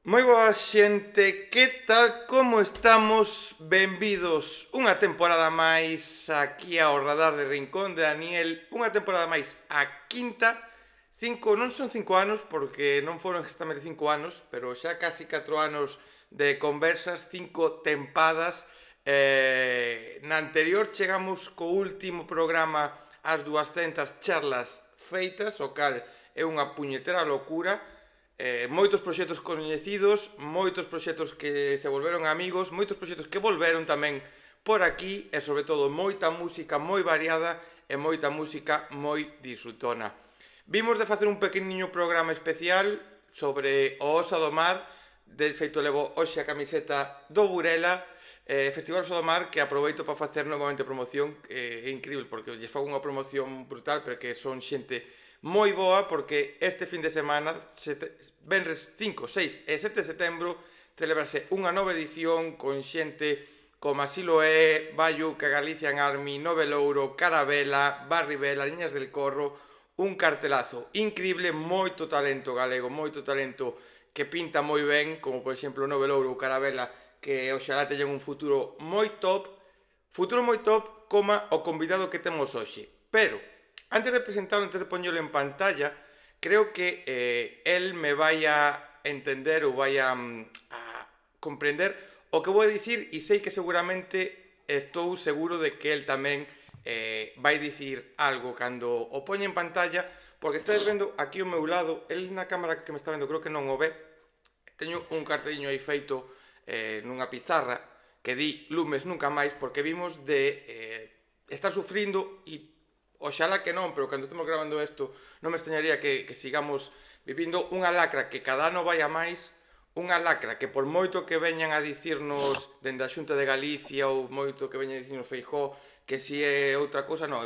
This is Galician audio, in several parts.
Moi boa xente, que tal, como estamos? Benvidos unha temporada máis aquí ao Radar de Rincón de Daniel. Unha temporada máis, a quinta. Non son 5 anos, porque non foron exactamente 5 anos, pero xa casi 4 anos de conversas, 5 tempadas. Na anterior chegamos co último programa ás 200 charlas feitas, o cal é unha puñetera locura. Moitos proxectos coñecidos, moitos proxectos que se volveron amigos, moitos proxectos que volveron tamén por aquí e sobre todo moita música moi variada e moita música moi disfrutona. Vimos de facer un pequeniño programa especial sobre o Osa do Mar. De feito levo hoxe a camiseta do Burela, Festival Osa do Mar, que aproveito para facer novamente promoción. É incrível porque lles fago unha promoción brutal, pero que son xente moi boa, porque este fin de semana, venres 5, 6 e 7 de setembro, celebrase unha nova edición con xente como Asiloé, Bayuca, Galician Army, Novelouro, Carabela, Barribela, Liñas del Corro. Un cartelazo increíble, moito talento galego, moito talento que pinta moi ben, como por exemplo Novelouro ou Carabela, que oxalá teñen un futuro moi top, coma o convidado que temos hoxe. Pero antes de presentarlo, antes de poñelo en pantalla, creo que él me vai a entender ou vai a comprender o que vou a dicir, e sei que seguramente estou seguro de que él tamén vai dicir algo cando o poña en pantalla, porque estáis vendo aquí ao meu lado, él na cámara que me está vendo creo que non o ve, teño un carteliño aí feito nunha pizarra que di lumes nunca máis, porque vimos de estar sufrindo e oxalá que non, pero cando estamos gravando isto non me extrañaría que sigamos vivindo unha lacra que cada ano vai a máis, unha lacra que por moito que veñan a dicirnos dende a Xunta de Galicia ou moito que veñan a dicirnos Feijóo que si é outra cousa, non,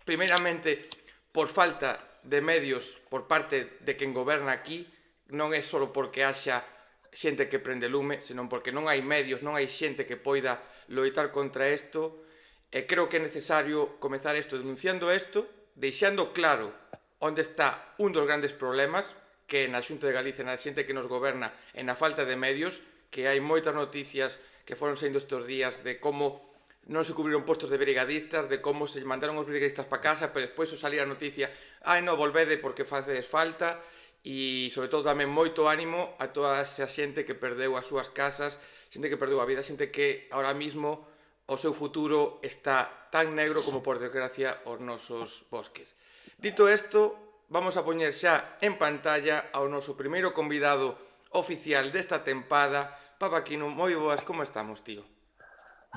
primeiramente por falta de medios por parte de quen goberna aquí, non é só porque haxa xente que prende lume, senón porque non hai medios, non hai xente que poida loitar contra isto. E creo que é necesario comezar isto denunciando isto, deixando claro onde está un dos grandes problemas, que na Xunta de Galicia, na xente que nos goberna, e na falta de medios, que hai moitas noticias que foron saindo estes días de como non se cubriron postos de brigadistas, de como se mandaron os brigadistas para casa, pero despois salía a noticia, ai non, volvede porque facedes falta, e sobre todo tamén moito ánimo a toda esa xente que perdeu as súas casas, xente que perdeu a vida, xente que ahora mismo o seu futuro está tan negro como por desgracia os nosos bosques. Dito isto, vamos a poñer xa en pantalla ao noso primeiro convidado oficial desta tempada. Papaquino, moi boas, como estamos, tío?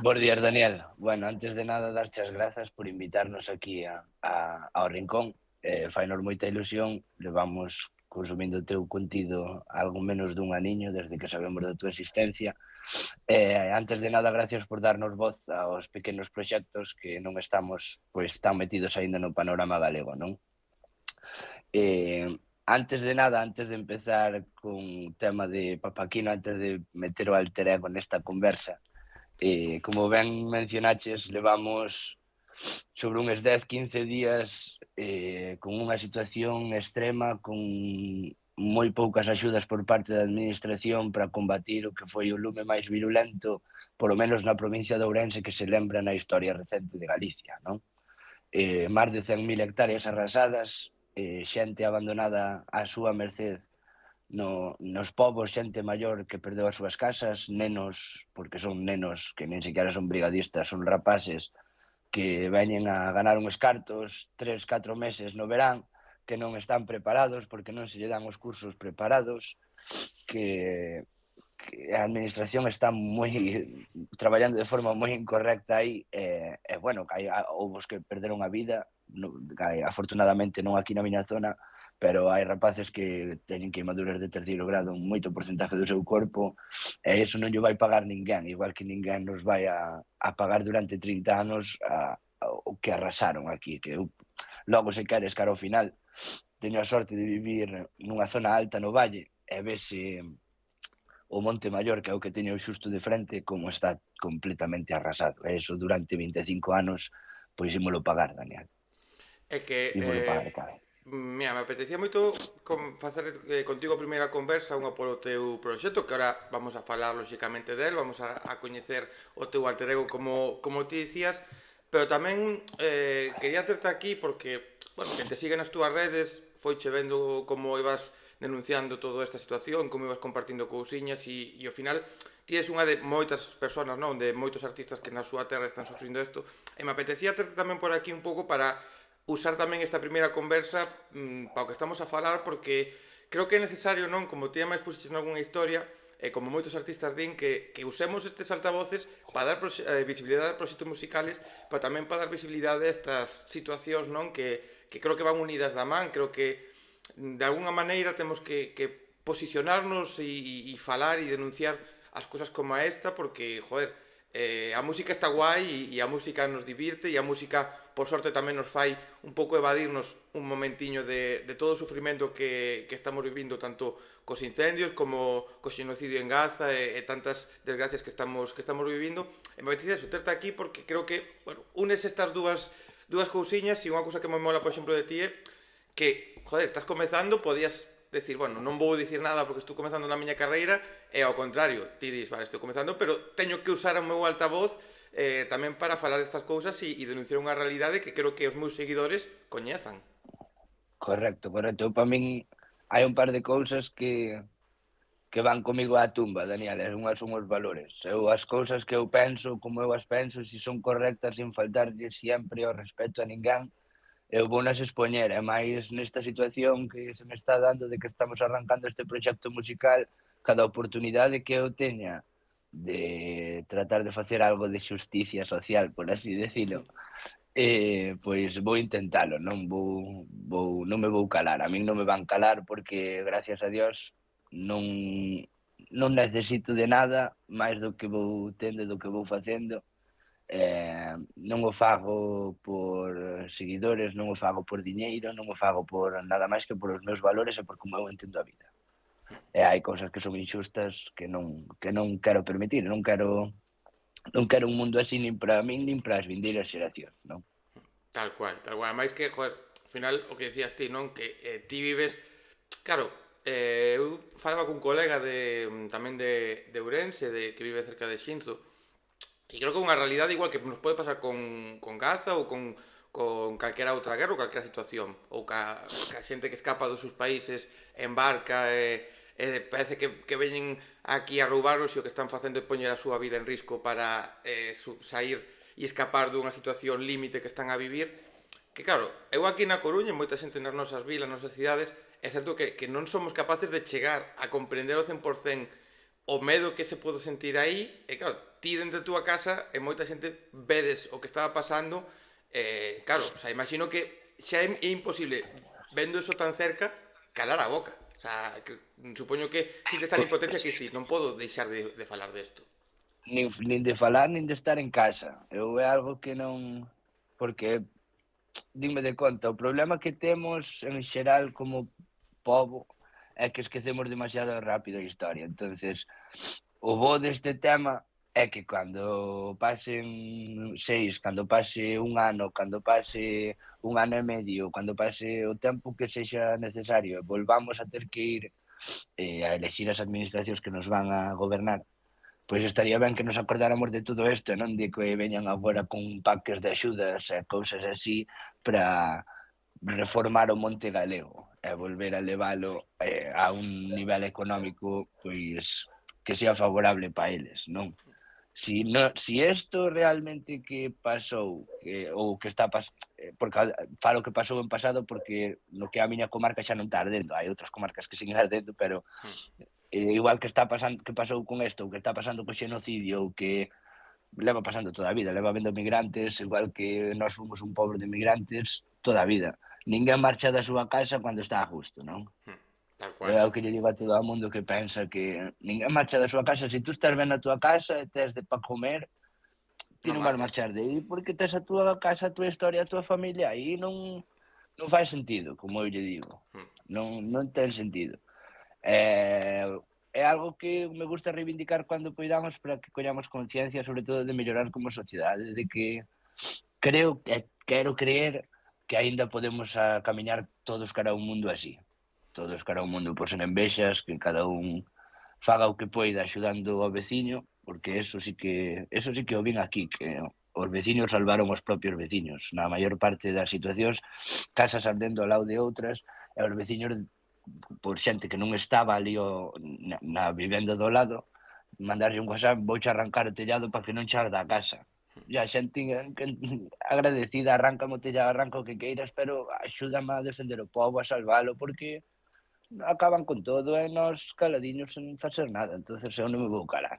Bos días, Daniel. Bueno, antes de nada, darche as grazas por invitarnos aquí ao Rincón. Fainos moita ilusión, levamos consumindo o teu contido algo menos dun aniño desde que sabemos da tua existencia. Antes de nada, gracias por darnos voz aos pequenos proxectos que non estamos tan metidos aínda no panorama galego, non? Antes de nada, antes de empezar con o tema de Papaquino, antes de meter o alter ego nesta conversa, como ben mencionaches, levamos sobre uns 10-15 días con unha situación extrema, con moi poucas axudas por parte da administración para combatir o que foi o lume máis virulento, polo menos na provincia de Ourense, que se lembra na historia recente de Galicia, non? Máis de 100.000 hectáreas arrasadas, xente abandonada á súa merced nos povos, xente maior que perdeu as súas casas, nenos, porque son nenos que nen sequera son brigadistas, son rapaces que veñen a ganar uns cartos 3-4 meses no verán, que non están preparados porque non se lle dan os cursos preparados, que a administración está traballando de forma moi incorrecta aí, bueno, que houve os que perderon a vida, afortunadamente non aquí na miña zona, pero hai rapaces que teñen queimaduras de terceiro grado en moito porcentaje do seu corpo, e iso non lle vai pagar ninguén, igual que ninguén nos vai a pagar durante 30 anos o que arrasaron aquí, que eu, logo se queres cara ao final, teño a sorte de vivir nunha zona alta no valle, e vese o Monte Maior, que é o que teño xusto de frente, como está completamente arrasado. E iso durante 25 anos, pois ímolo pagar, Daniel. É que Ímolo pagar, cara. Mira, me apetecía moito facer contigo a primeira conversa, unha polo teu proxecto, que ahora vamos a falar lóxicamente del, vamos a coñecer o teu alter ego como ti dicías, pero tamén quería terte aquí porque, bueno, quen te sigue nas túas redes foiche vendo como ibas denunciando toda esta situación, como ibas compartindo cousiñas e ao final ti és unha de moitas persoas, non, de moitos artistas que na súa terra están sofrindo isto, e me apetecía terte tamén por aquí un pouco para usar tamén esta primeira conversa para o que estamos a falar porque creo que é necesario, non, como ti máis puxeches nalgúna historia, e como moitos artistas din que usemos estes altavoces para dar visibilidade a proxectos musicales, pero tamén para dar visibilidade a estas situacións, non, que creo que van unidas da man, creo que de alguna maneira temos que posicionarnos e falar e denunciar as cousas como esta porque, joder, a música está guai e a música nos divirte e a música, por sorte, tamén nos fai un pouco evadirnos un momentiño de todo o sufrimento que estamos vivindo tanto cos incendios como co xenocidio en Gaza e tantas desgracias que estamos vivindo. E me apetece eso, terte aquí porque creo que, bueno, unes estas dúas cousiñas e unha cousa que me mola, por exemplo, de ti é que, joder, estás comezando, podías decir, bueno, non vou dicir nada porque estou comezando na miña carreira, e ao contrario, ti dis, vale, estou comezando, pero teño que usar o meu altavoz tamén para falar estas cousas e denunciar unha realidade que creo que os meus seguidores coñezan. Correcto, correcto. Eu, para min, hai un par de cousas que van comigo á tumba, Daniel, e unhas son os valores. Eu as cousas que eu penso, como eu as penso, se son correctas, sin faltarlle sempre o respeto a ninguén, eu vou nas expoñer, e máis nesta situación que se me está dando de que estamos arrancando este proxecto musical, cada oportunidade que eu teña de tratar de facer algo de xusticia social, por así decirlo, pois vou intentalo, non me vou calar. A min non me van calar porque, gracias a Dios, non non necesito de nada máis do que vou tendo, do que vou facendo. Non o fago por seguidores, non o fago por diñeiro, non o fago por nada máis que por os meus valores e por como eu entendo a vida. E hai cousas que son inxustas que non quero permitir, non quero un mundo así nin para min nin para as vindeiras xeracións, non? Tal cual, tal cual. Máis que, joder, ao final, o que decías ti, non? Que ti vives... Claro, eu falaba cun colega tamén de Ourense, que vive cerca de Xinzo, e creo que é unha realidade igual que nos pode pasar con Gaza ou con calquera outra guerra ou calquera situación, ou ca xente que escapa dos seus países en barca e parece que veñen aquí a roubaros e o que están facendo é poñer a súa vida en risco para sair e escapar dunha situación límite que están a vivir. Que claro, eu aquí na Coruña, moita xente nas nosas vilas, nas nosas cidades, é certo que non somos capaces de chegar a comprender ao 100% o medo que se pode sentir aí, e claro, ti dentro da túa casa e moita xente vedes o que estaba pasando, claro, o sea, imagino que xa é imposible, vendo eso tan cerca, calar a boca. O sea, supoño que sintes tan impotencia que ti, non podo deixar de falar desto. Nin de falar, nin de estar en casa. Eu é algo que non... Porque, dime de conta, o problema que temos en xeral como pobo é que esquecemos demasiado rápido a historia. Entonces, o bo deste tema é que cando pasen 6, cando pase un ano, cando pase un ano e medio, cando pase o tempo que sexa necesario e volvamos a ter que ir a elexir as administracións que nos van a gobernar, pois estaría ben que nos acordáramos de todo isto, non de que veñan agora con paques de axudas e cousas así para reformar o monte galego e volver a levalo a un nivel económico pois que sea favorable para eles, non? Si isto realmente que pasou, ou que está porque falo que pasou en pasado porque no que a miña comarca xa non está ardendo, hai outras comarcas que siguen ardendo, pero igual que está pasando, que pasou con isto, ou que está pasando co xenocidio, ou que leva pasando toda a vida, leva vendo migrantes, igual que nós fomos un pobo de migrantes toda a vida. Ninguén marcha da súa casa cando está a gusto, non? Tal É cual. o que lle digo a todo o mundo que pensa que ninguén marcha da súa casa. Se tú estás ben na túa casa e tes de pa comer, ti Non non vas marches. marchar de aí porque tes a túa casa, a túa historia, a túa familia. Aí non fai sentido, como eu lle digo. Non ten sentido. Eh, é algo que me gusta reivindicar cando poidamos para que collamos conciencia, sobre todo, de mellorar como sociedade, de que creo e quero creer que aínda podemos camiñar todos cara a un mundo así. Todos cara a un mundo por sen envexas, que cada un faga o que poida axudando ao veciño, porque eso sí que o vin aquí, que os veciños salvaron os propios veciños. Na maior parte das situacións, casas ardendo ao lado de outras, e os veciños, por xente que non estaba ali na vivenda do lado, mandarlle un WhatsApp, vouche arrancar o tellado para que non che arda a casa. E a xente agradecida, arranca o tellado, arranca o que queiras, pero axúdame a defender o pobo, a salvalo, porque acaban con todo e nós caladiños sen facer nada, entonces eu non me vou calar.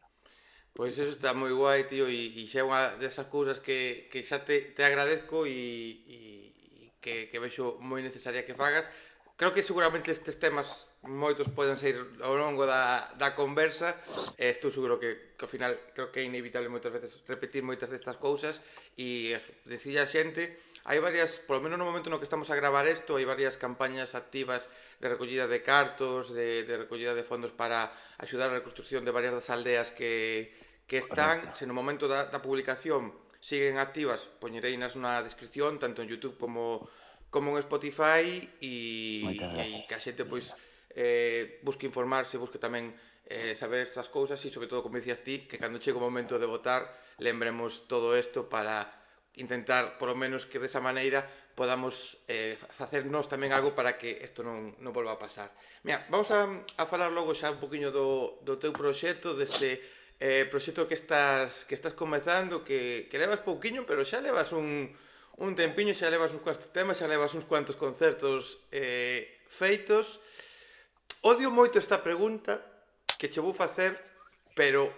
Pois eso está moi guai, tío, e xa é unha desas cousas que xa te agradezco e que vexo moi necesaria que fagas. Creo que seguramente estes temas moitos poden sair ao longo da conversa, e estou seguro que ao final creo que é inevitable moitas veces repetir moitas destas cousas e eso, decir a xente, hai varias, polo menos no momento no que estamos a gravar isto, hai varias campañas activas de recollida de cartos, de recollida de fondos para axudar a reconstrucción de varias das aldeas que están, Correcto. se no momento da publicación siguen activas, poñereinas na descripción, tanto en YouTube como en Spotify, Moitas e aí gracias. que a xente pois busque informarse, busque tamén saber estas cousas e sobre todo, como dicías ti, que cando chegue o momento de votar lembremos todo isto para intentar, polo menos que desa maneira podamos facernos tamén algo para que isto non volva a pasar. Mira, vamos a falar logo xa un poquinho do teu proxecto, deste proxecto que estás comezando, que levas pouquiño, pero xa levas un tempiño, xa levas uns cuantos temas, xa levas uns cuantos concertos feitos. Odio moito esta pregunta que che vou facer, pero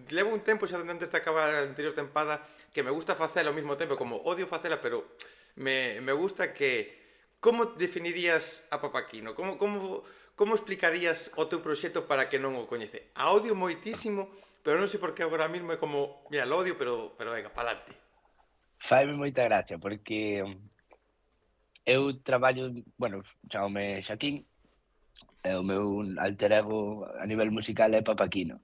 levo un tempo xa antes de acabar a anterior tempada que me gusta facela ao mesmo tempo, como odio facela, pero me gusta que como definirías a Papaquino? Como explicarías o teu proxecto para que non o coñece? A odio moitísimo, pero non sei por que agora mesmo é como, mira, lo odio, pero venga, pa'lante. Faime moita gracia porque eu traballo, bueno, chamome Xaquín, e o meu alter ego a nivel musical é Papaquino.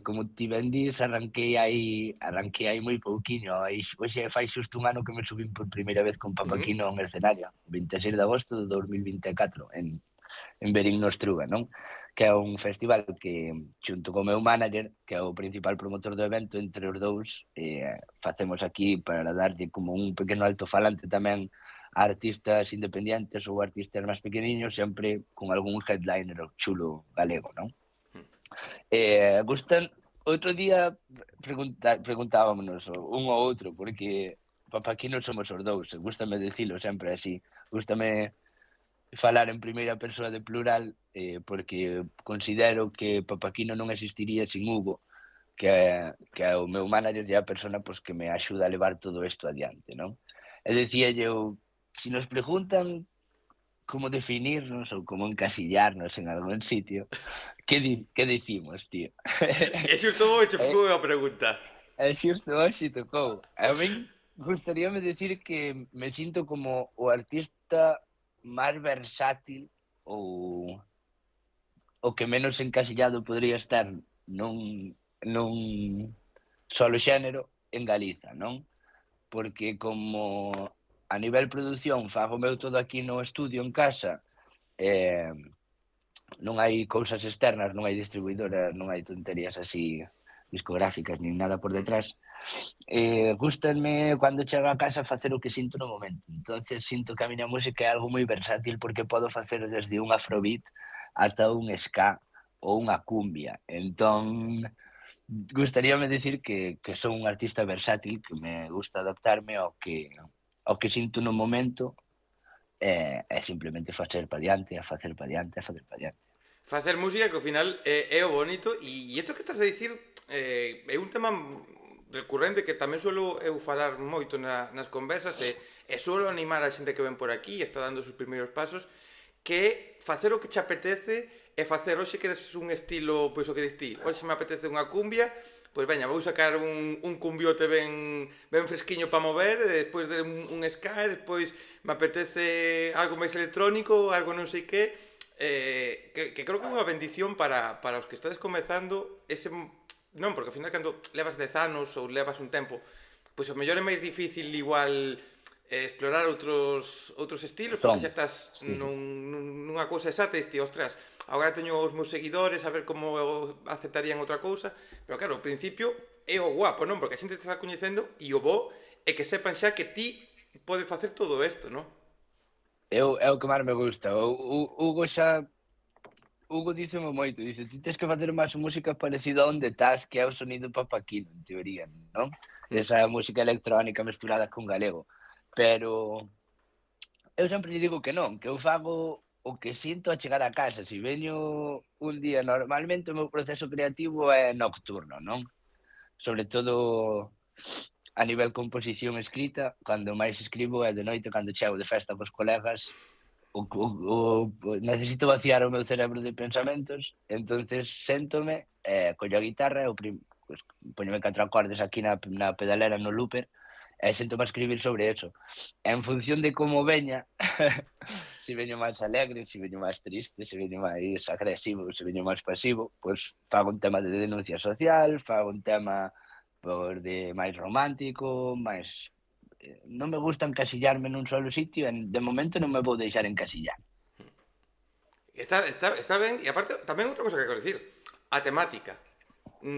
Como ti ben dis, arranquei hai moi pouquiño, hoxe fai xusto un ano que me subín por primeira vez con Uh-huh. Papaquino a un escenario, 26 de agosto de 2024, en Verín no Estruga, non? Que é un festival que, xunto co meu manager, que é o principal promotor do evento, entre os dous, facemos aquí para darlle como un pequeno altofalante tamén a artistas independentes ou artistas máis pequeniños, sempre con algún headliner chulo galego, non? Outro día preguntábamos un ao outro, porque aquí non somos os dous, gústame dicilo sempre así, gústame falar en primeira persoa de plural, porque considero que Papaquino non existiría sin Hugo, que é o meu manager e a persona pois, que me axuda a levar todo isto adiante, non? E dicíalle eu, si nos preguntan como definirnos ou como encasillarnos en algún sitio, que dicimos, tío? E xusto hoxe E, ficou a pregunta. e xusto hoxe tocou. A min gustaríame decir que me sinto como o artista máis versátil ou o que menos encasillado podría estar nun solo xénero en Galiza, non? Porque como a nivel produción fago meu todo aquí no estudio en casa, eh, non hai cousas externas, non hai distribuidoras, non hai tonterías así discográficas nin nada por detrás. Gústanme cando chego a casa facer o que sinto no momento. Entonces sinto que a miña música é algo moi versátil porque podo facer desde un afrobeat ata un ska ou unha cumbia. Entón, gustaríame decir que son un artista versátil, que me gusta adaptarme ao que sinto no momento e simplemente facer pa diante, a facer pa diante, a facer pa diante. Facer música que ao final é o bonito, e isto que estás a dicir é un tema recurrente que tamén suelo eu falar moito nas conversas, e suelo animar a xente que ven por aquí e está dando os seus primeiros pasos, que é facer o que che apetece e facer, hoxe que eres un estilo, pois o que dis ti, hoxe me apetece unha cumbia, pois veña, vou sacar un cumbiote ben fresquiño para mover, e despois de un ska, e despois me apetece algo máis electrónico, algo non sei que, que creo que é unha bendición para os que estades comezando ese, non, porque ao final cando levas 10 anos ou levas un tempo, pois o mellor é máis difícil igual explorar outros estilos, porque Son, xa estás sí. nunha cousa exata e diste, ostras, agora teño os meus seguidores, a ver como aceptarían outra cousa, pero claro, ao principio é o guapo, non? Porque a xente te está coñecendo e o bo é que sepan xa que ti podes facer todo isto, non? É o que máis me gusta. Hugo xa Hugo díceme moito, dice: "Ti tes que facer máis música parecida a onde estás, que é o sonido papaquino, en teoría, non? Mm. Esa música electrónica mesturada con galego". Pero eu sempre lle digo que non, que eu fago o que sinto a chegar a casa. Si veño un día normalmente o meu proceso creativo é nocturno, non? Sobre todo a nivel composición escrita, cando máis escribo é de noite, cando chego de festa cos colegas, necesito vaciar o meu cerebro de pensamentos, entonces séntome, collo a guitarra, pues, poñome 4 acordes aquí na pedalera no looper, e séntome a escribir sobre eso. En función de como veña, se veño máis alegre, se veño máis triste, se veño máis agresivo, se veño máis pasivo, pues fago un tema de denuncia social, fago un tema de máis romántico, máis non me gusta encasillarme nun solo sitio e de momento non me vou deixar encasillar. Está ben, e aparte, tamén outra cosa que quero dicir, a temática.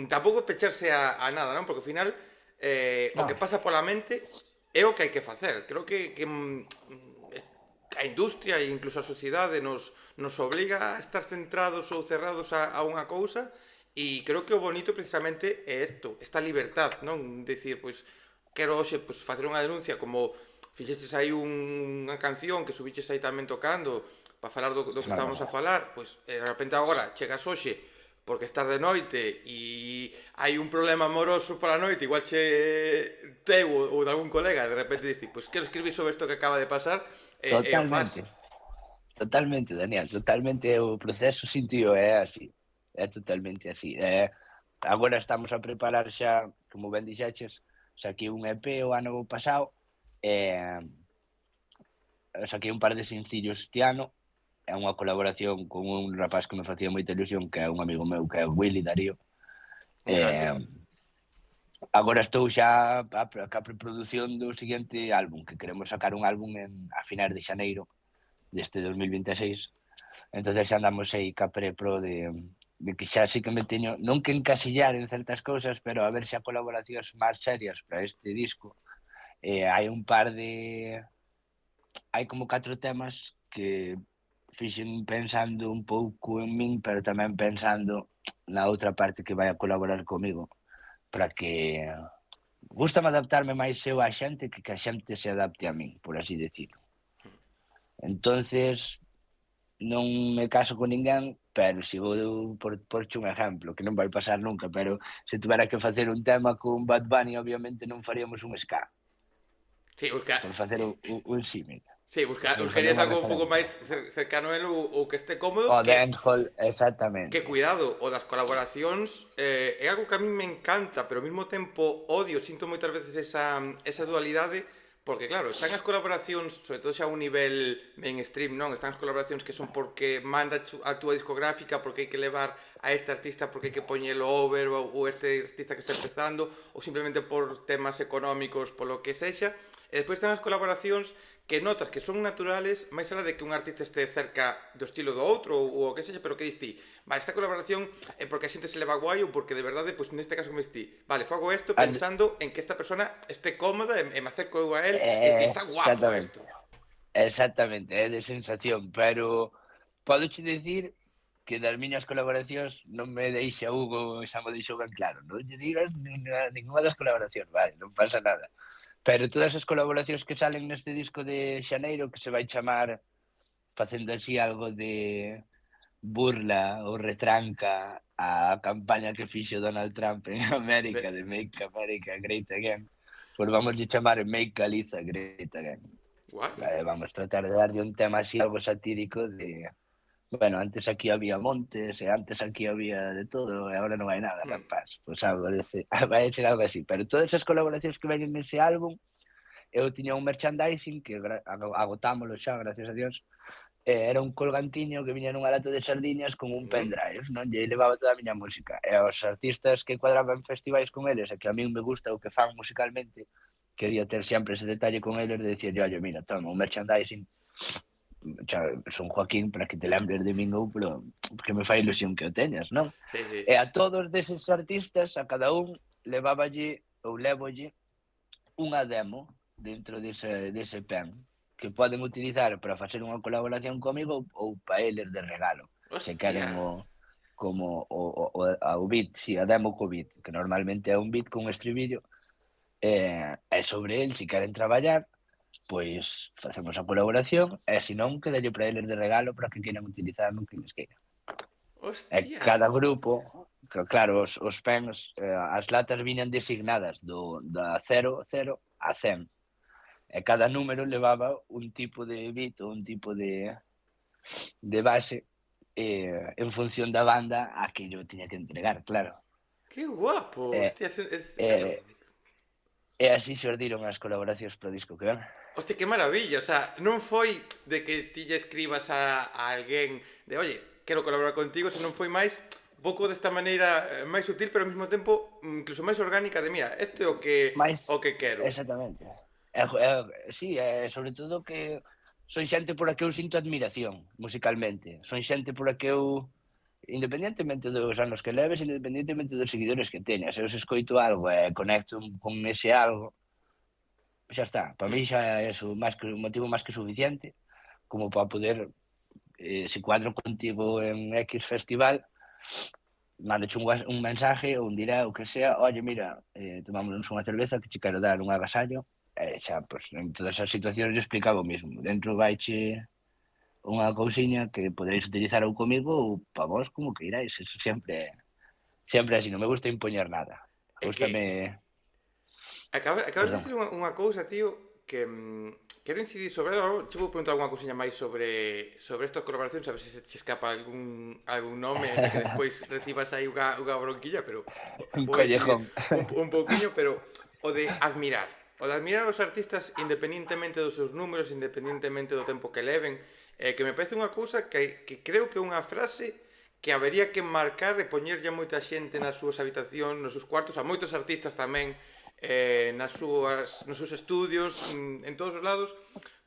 Tampouco pecharse a nada, non? Porque ao final, o No, que pasa pola mente é o que hai que facer. Creo que a industria e incluso a sociedade nos obliga a estar centrados ou cerrados a unha cousa, e creo que o bonito precisamente é isto, esta libertad, non? Decir, pois, quero hoxe pois, facer unha denuncia como fixestes aí unha canción que subiches aí tamén tocando para falar do que claro. estábamos a falar, pois de repente agora chegas hoxe porque estás de noite e hai un problema amoroso pola noite, igual teu ou de algún colega, de repente diste, pois quero escribir sobre isto que acaba de pasar e o faz. Totalmente, totalmente, Daniel, totalmente o proceso sintío é así, é totalmente así. Agora estamos a preparar xa, como ben dixeches, saquei un EP o ano pasado, e saquei un par de sencillos este ano, é unha colaboración con un rapaz que me facía moita ilusión, que é un amigo meu, que é o Willy Darío. Un grande. Agora estou xa ca preprodución do seguinte álbum, que queremos sacar un álbum a finais de xaneiro deste 2026. Entonces xa andamos aí ca prepro de que xa sí que me teño, non que encasillar en certas cousas, pero a ver xa colaboracións máis serias para este disco. Hai un par de hai como 4 temas que fixen pensando un pouco en min, pero tamén pensando na outra parte que vai a colaborar comigo, para que gústame adaptarme máis eu á xente que a xente se adapte a min, por así decirlo. Entonces, non me caso con ninguén, pero se vou porche un exemplo, que non vai pasar nunca, pero se tuvera que facer un tema con Bad Bunny, obviamente non faríamos un ska, Sí, por facer un símil. sí, Por facer buscarías unha algo un pouco referencia. máis cercano a él ou que este cómodo, O que dancehall, Que exactamente. cuidado, o das colaboracións é algo que a mí me encanta, pero ao mesmo tempo odio, sinto moitas veces esa dualidade, porque claro, están as colaboracións, sobre todo xa a un nivel mainstream, non? Están as colaboracións que son porque manda a túa discográfica, porque hai que levar a este artista, porque hai que poñelo over, ou este artista que está empezando, ou simplemente por temas económicos, polo que sexa. E despois están as colaboracións que notas que son naturales, máis alá de que un artista este cerca do estilo do outro ou o que sexa, pero que diste, vale, esta colaboración é porque a xente se leva guai ou porque de verdade, pois neste caso como diste, vale, fago isto And, pensando en que esta persona este cómoda e me acerco eu a él e diste, está guapo exactamente. isto. Exactamente, é de sensación, pero podoche dicir que das miñas colaboracións non me deixa Hugo, xa mo deixou ben claro, non lle digas ninguna das colaboracións, vale, non pasa nada. Pero todas as colaboracións que salen neste disco de xaneiro, que se vai chamar, facendo así algo de burla ou retranca á campaña que fixo Donald Trump en De, América de Make America Great Again, pois vamos de chamar Make Galiza Great Again. guai. Vamos tratar de darlle un tema así algo satírico de, bueno, antes aquí había montes e antes aquí había de todo e agora non hai nada, Hmm. rapaz. Pois algo dese, vai ser algo así. Pero todas as colaboracións que veñen nese álbum, eu tiña un merchandising que agotámolo xa, gracias a Dios, era un colgantiño que viña nunha lata de sardiñas con un pendrive, non? E levaba toda a miña música. E aos artistas que cuadraban festivais con eles e que a min me gusta o que fan musicalmente, quería ter sempre ese detalle con eles de decirlle, oye, mira, toma, un merchandising, son Joaquín para que te lembres de min ou que me fai ilusión que o teñas, non? Sí, sí. E a todos deses artistas, a cada un leváballe ou lévolle unha demo dentro dese pen que poden utilizar para facer unha colaboración comigo ou para eles de regalo, se Hostia. queren o beat, si, a demo co beat, que normalmente é un beat con un estribillo, e sobre el, se queren traballar, pois facemos a colaboración e se non, quedalle para eles de regalo para que queiran utilizar no que les queiran. E Hostia. cada grupo, claro, os pens, as latas viñan designadas da 00 a 100. E cada número levaba un tipo de beat ou un tipo de base en función da banda a que yo tiña que entregar, claro. Qué guapo. E, Hostia, claro. e, e así xordiron as colaboracións pro disco que ven. Hostia, que maravilla. O sea, non foi de que ti lle escribas a alguén de, oye, quero colaborar contigo, senón foi máis un pouco desta maneira máis sutil, pero ao mesmo tempo incluso máis orgánica de, mira, este é Mais, o que quero. exactamente. Sí, sobre todo que son xente por a que eu sinto admiración musicalmente. Son xente por a que eu, independentemente dos anos que leves, independentemente dos seguidores que teñas, eu se escoito algo e conecto con ese algo, xa está. Para mí xa é máis que un motivo máis que suficiente como para poder, se cuadro contigo en X festival, mandache un mensaje ou un dirá o que sea, oye, mira, tomámonos unha cerveza que che quero dar un agasallo, e xa, pois, en todas as situacións yo explicaba o mismo. Dentro vaiche unha cousiña que poderéis utilizar ou comigo ou para vos como que iráis. Eso sempre así, non me gusta impoñer nada. É que Gústame, acabas de perdón, dicir unha cousa, tío, que quero incidir sobre ela. Che vou preguntar algunha cousiña máis sobre estas colaboracións, a ver se che escapa algún nome e que despois recibas aí unha bronquilla, pero un vou incidir collejón. un pouquiño, pero o de admirar. O de admirar os artistas independentemente dos seus números, independentemente do tempo que leven, que me parece unha cousa que creo que é unha frase que habería que marcar e poñerlle a moita xente nas súas habitacións, nos seus cuartos, a moitos artistas tamén, nos seus estudios, en todos os lados,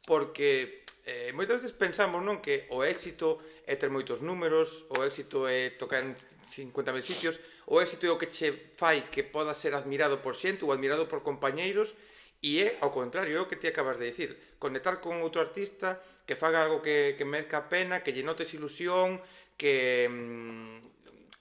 porque moitas veces pensamos, non, que o éxito é ter moitos números, o éxito é tocar en 50.000 sitios, o éxito é o que che fai que poda ser admirado por xente ou admirado por compañeiros, e é ao contrario, é o que ti acabas de dicir, conectar con outro artista que faga algo que merezca a pena, que lle notes ilusión, que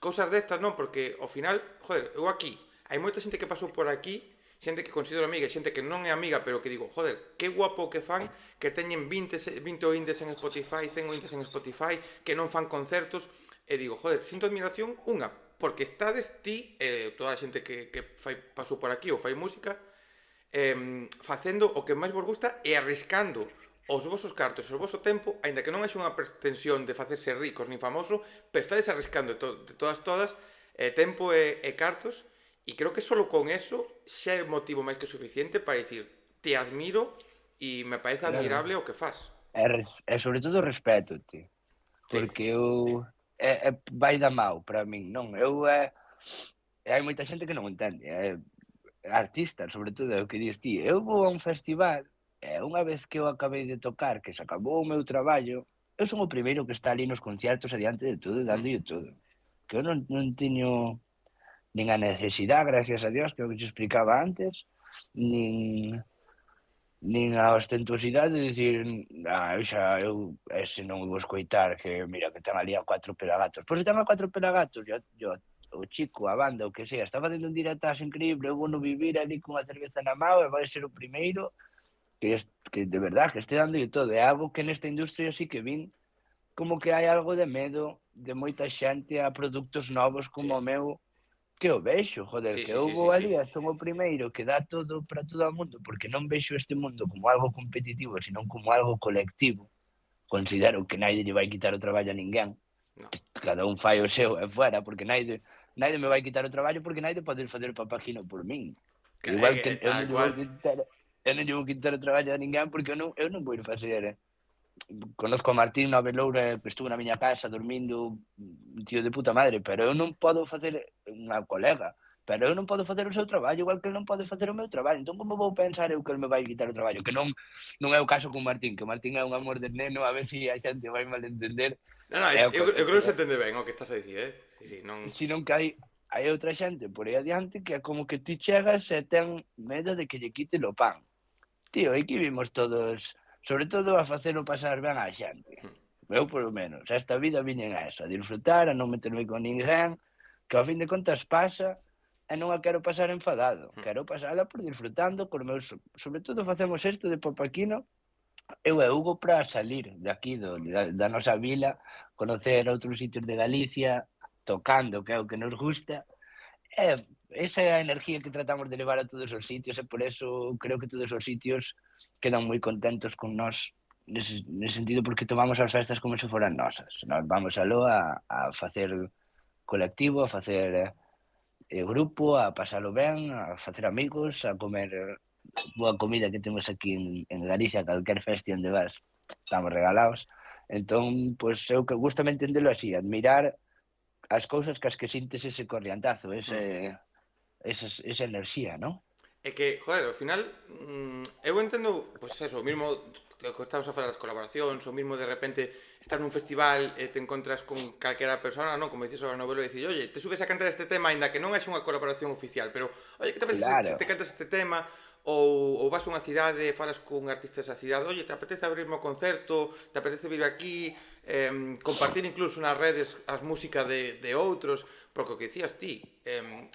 cousas destas, non, porque ao final, joder, eu aquí, hai moita xente que pasou por aquí, xente que considero amiga, xente que non é amiga, pero que digo, joder, que guapo que fan, que teñen 20 ointes en Spotify, 100 ointes en Spotify, que non fan concertos, e digo, joder, sinto admiración, unha, porque estades ti, toda a xente que pasou por aquí ou fai música, facendo o que máis vos gusta e arriscando os vosos cartos e o voso tempo, aínda que non haxe unha pretensión de facerse ricos nin famoso, pero estades arriscando de todas, tempo e cartos, e creo que solo con eso xa é motivo máis que suficiente para dicir, te admiro e me parece Claro. admirable o que fas. E sobre todo respeto, ti. Sí, Porque eu vai da mau para min, non? Hai moita xente que non entende, artistas, sobre todo, é o que dis ti. Eu vou a un festival e unha vez que eu acabei de tocar, que se acabou o meu traballo, eu son o primeiro que está ali nos concertos adiante de todo, dándolle todo. Que eu non teño nin a necesidade, gracias a Dios, que é o que te explicaba antes, nin nin a ostentosidade de dicir, eu ese non o vou escoitar, que mira, que ten ali a 4 pelagatos. Pois se ten a 4 pelagatos, o chico, a banda, o que sea, está facendo un directazo increíble, eu vou no vivir ali con a cerveza na mão e vai ser o primeiro que de verdad, que este dando todo. É algo que nesta industria sí que vin como que hai algo de medo de moita xente a produtos novos como sí, o meu, que o vexo, joder, sí, que sí, eu sí, vou sí, ali sí. e son o primeiro que dá todo para todo o mundo, porque non vexo este mundo como algo competitivo, senón como algo colectivo. Considero que naide lle vai quitar o traballo a ninguén, No, cada un fai o seu e fuera, porque naide me vai quitar o traballo porque naide pode facer papagino por min. Igual que eu non tal lle vou cual. quitar eu non lle vou quitar o traballo a ninguén porque eu non vou ir facer conozco a Martín na Beloura que estuvo na miña casa dormindo, un tío de puta madre, pero eu non podo facer unha colega pero eu non podo facer o seu traballo igual que ele non pode facer o meu traballo, entón como vou pensar eu que ele me vai quitar o traballo? Que non é o caso con Martín, que Martín é un amor de neno, a ver se a xente vai malentender, Non, non, é o eu creo que que se entende ben o que estás a dicir, Sí, sí, non... senón que hai outra xente por aí adiante que é como que ti chegas e ten medo de que lle quiten o pan. Tío, aquí vimos todos, sobre todo a facelo pasar ben á xente. Eu, polo menos, esta vida viñen a eso, a disfrutar, a non meterme con ninguén, que ao fin de contas pasa, e non a quero pasar enfadado, quero pasala por disfrutando con meus, sobre todo facemos isto de Popaquino, eu e Hugo para salir de aquí da nosa vila, conocer outros sitios de Galicia, tocando, que é o que nos gusta, e esa é a enerxía que tratamos de levar a todos os sitios e por eso creo que todos os sitios quedan moi contentos con nós nese sentido porque tomamos as festas como se foran nosas. Nós vamos aló a facer colectivo, a facer grupo, a pasalo ben, a facer amigos, a comer boa comida que temos aquí en Galicia, calquer festi onde vas, estamos regalados. Entón, pois eu que gustame entendelo así, admirar as cousas cas que sintes ese corrientazo, esa enerxía, non? É que, joder, ao final, eu entendo, pois eso, o mismo que estamos a falar das colaboracións, o mismo de repente estar nun festival e te encontras con calquera persona, non? Como dices sobre a novela e dicir, oye, te subes a cantar este tema, aínda que non é unha colaboración oficial, pero, oye, que te apetece se Claro, te cantas este tema, ou vas a unha cidade e falas cun artista desa cidade, oye, te apetece abrirme o concerto, te apetece vir aquí, compartir incluso nas redes as músicas de outros, porque o que dicías ti,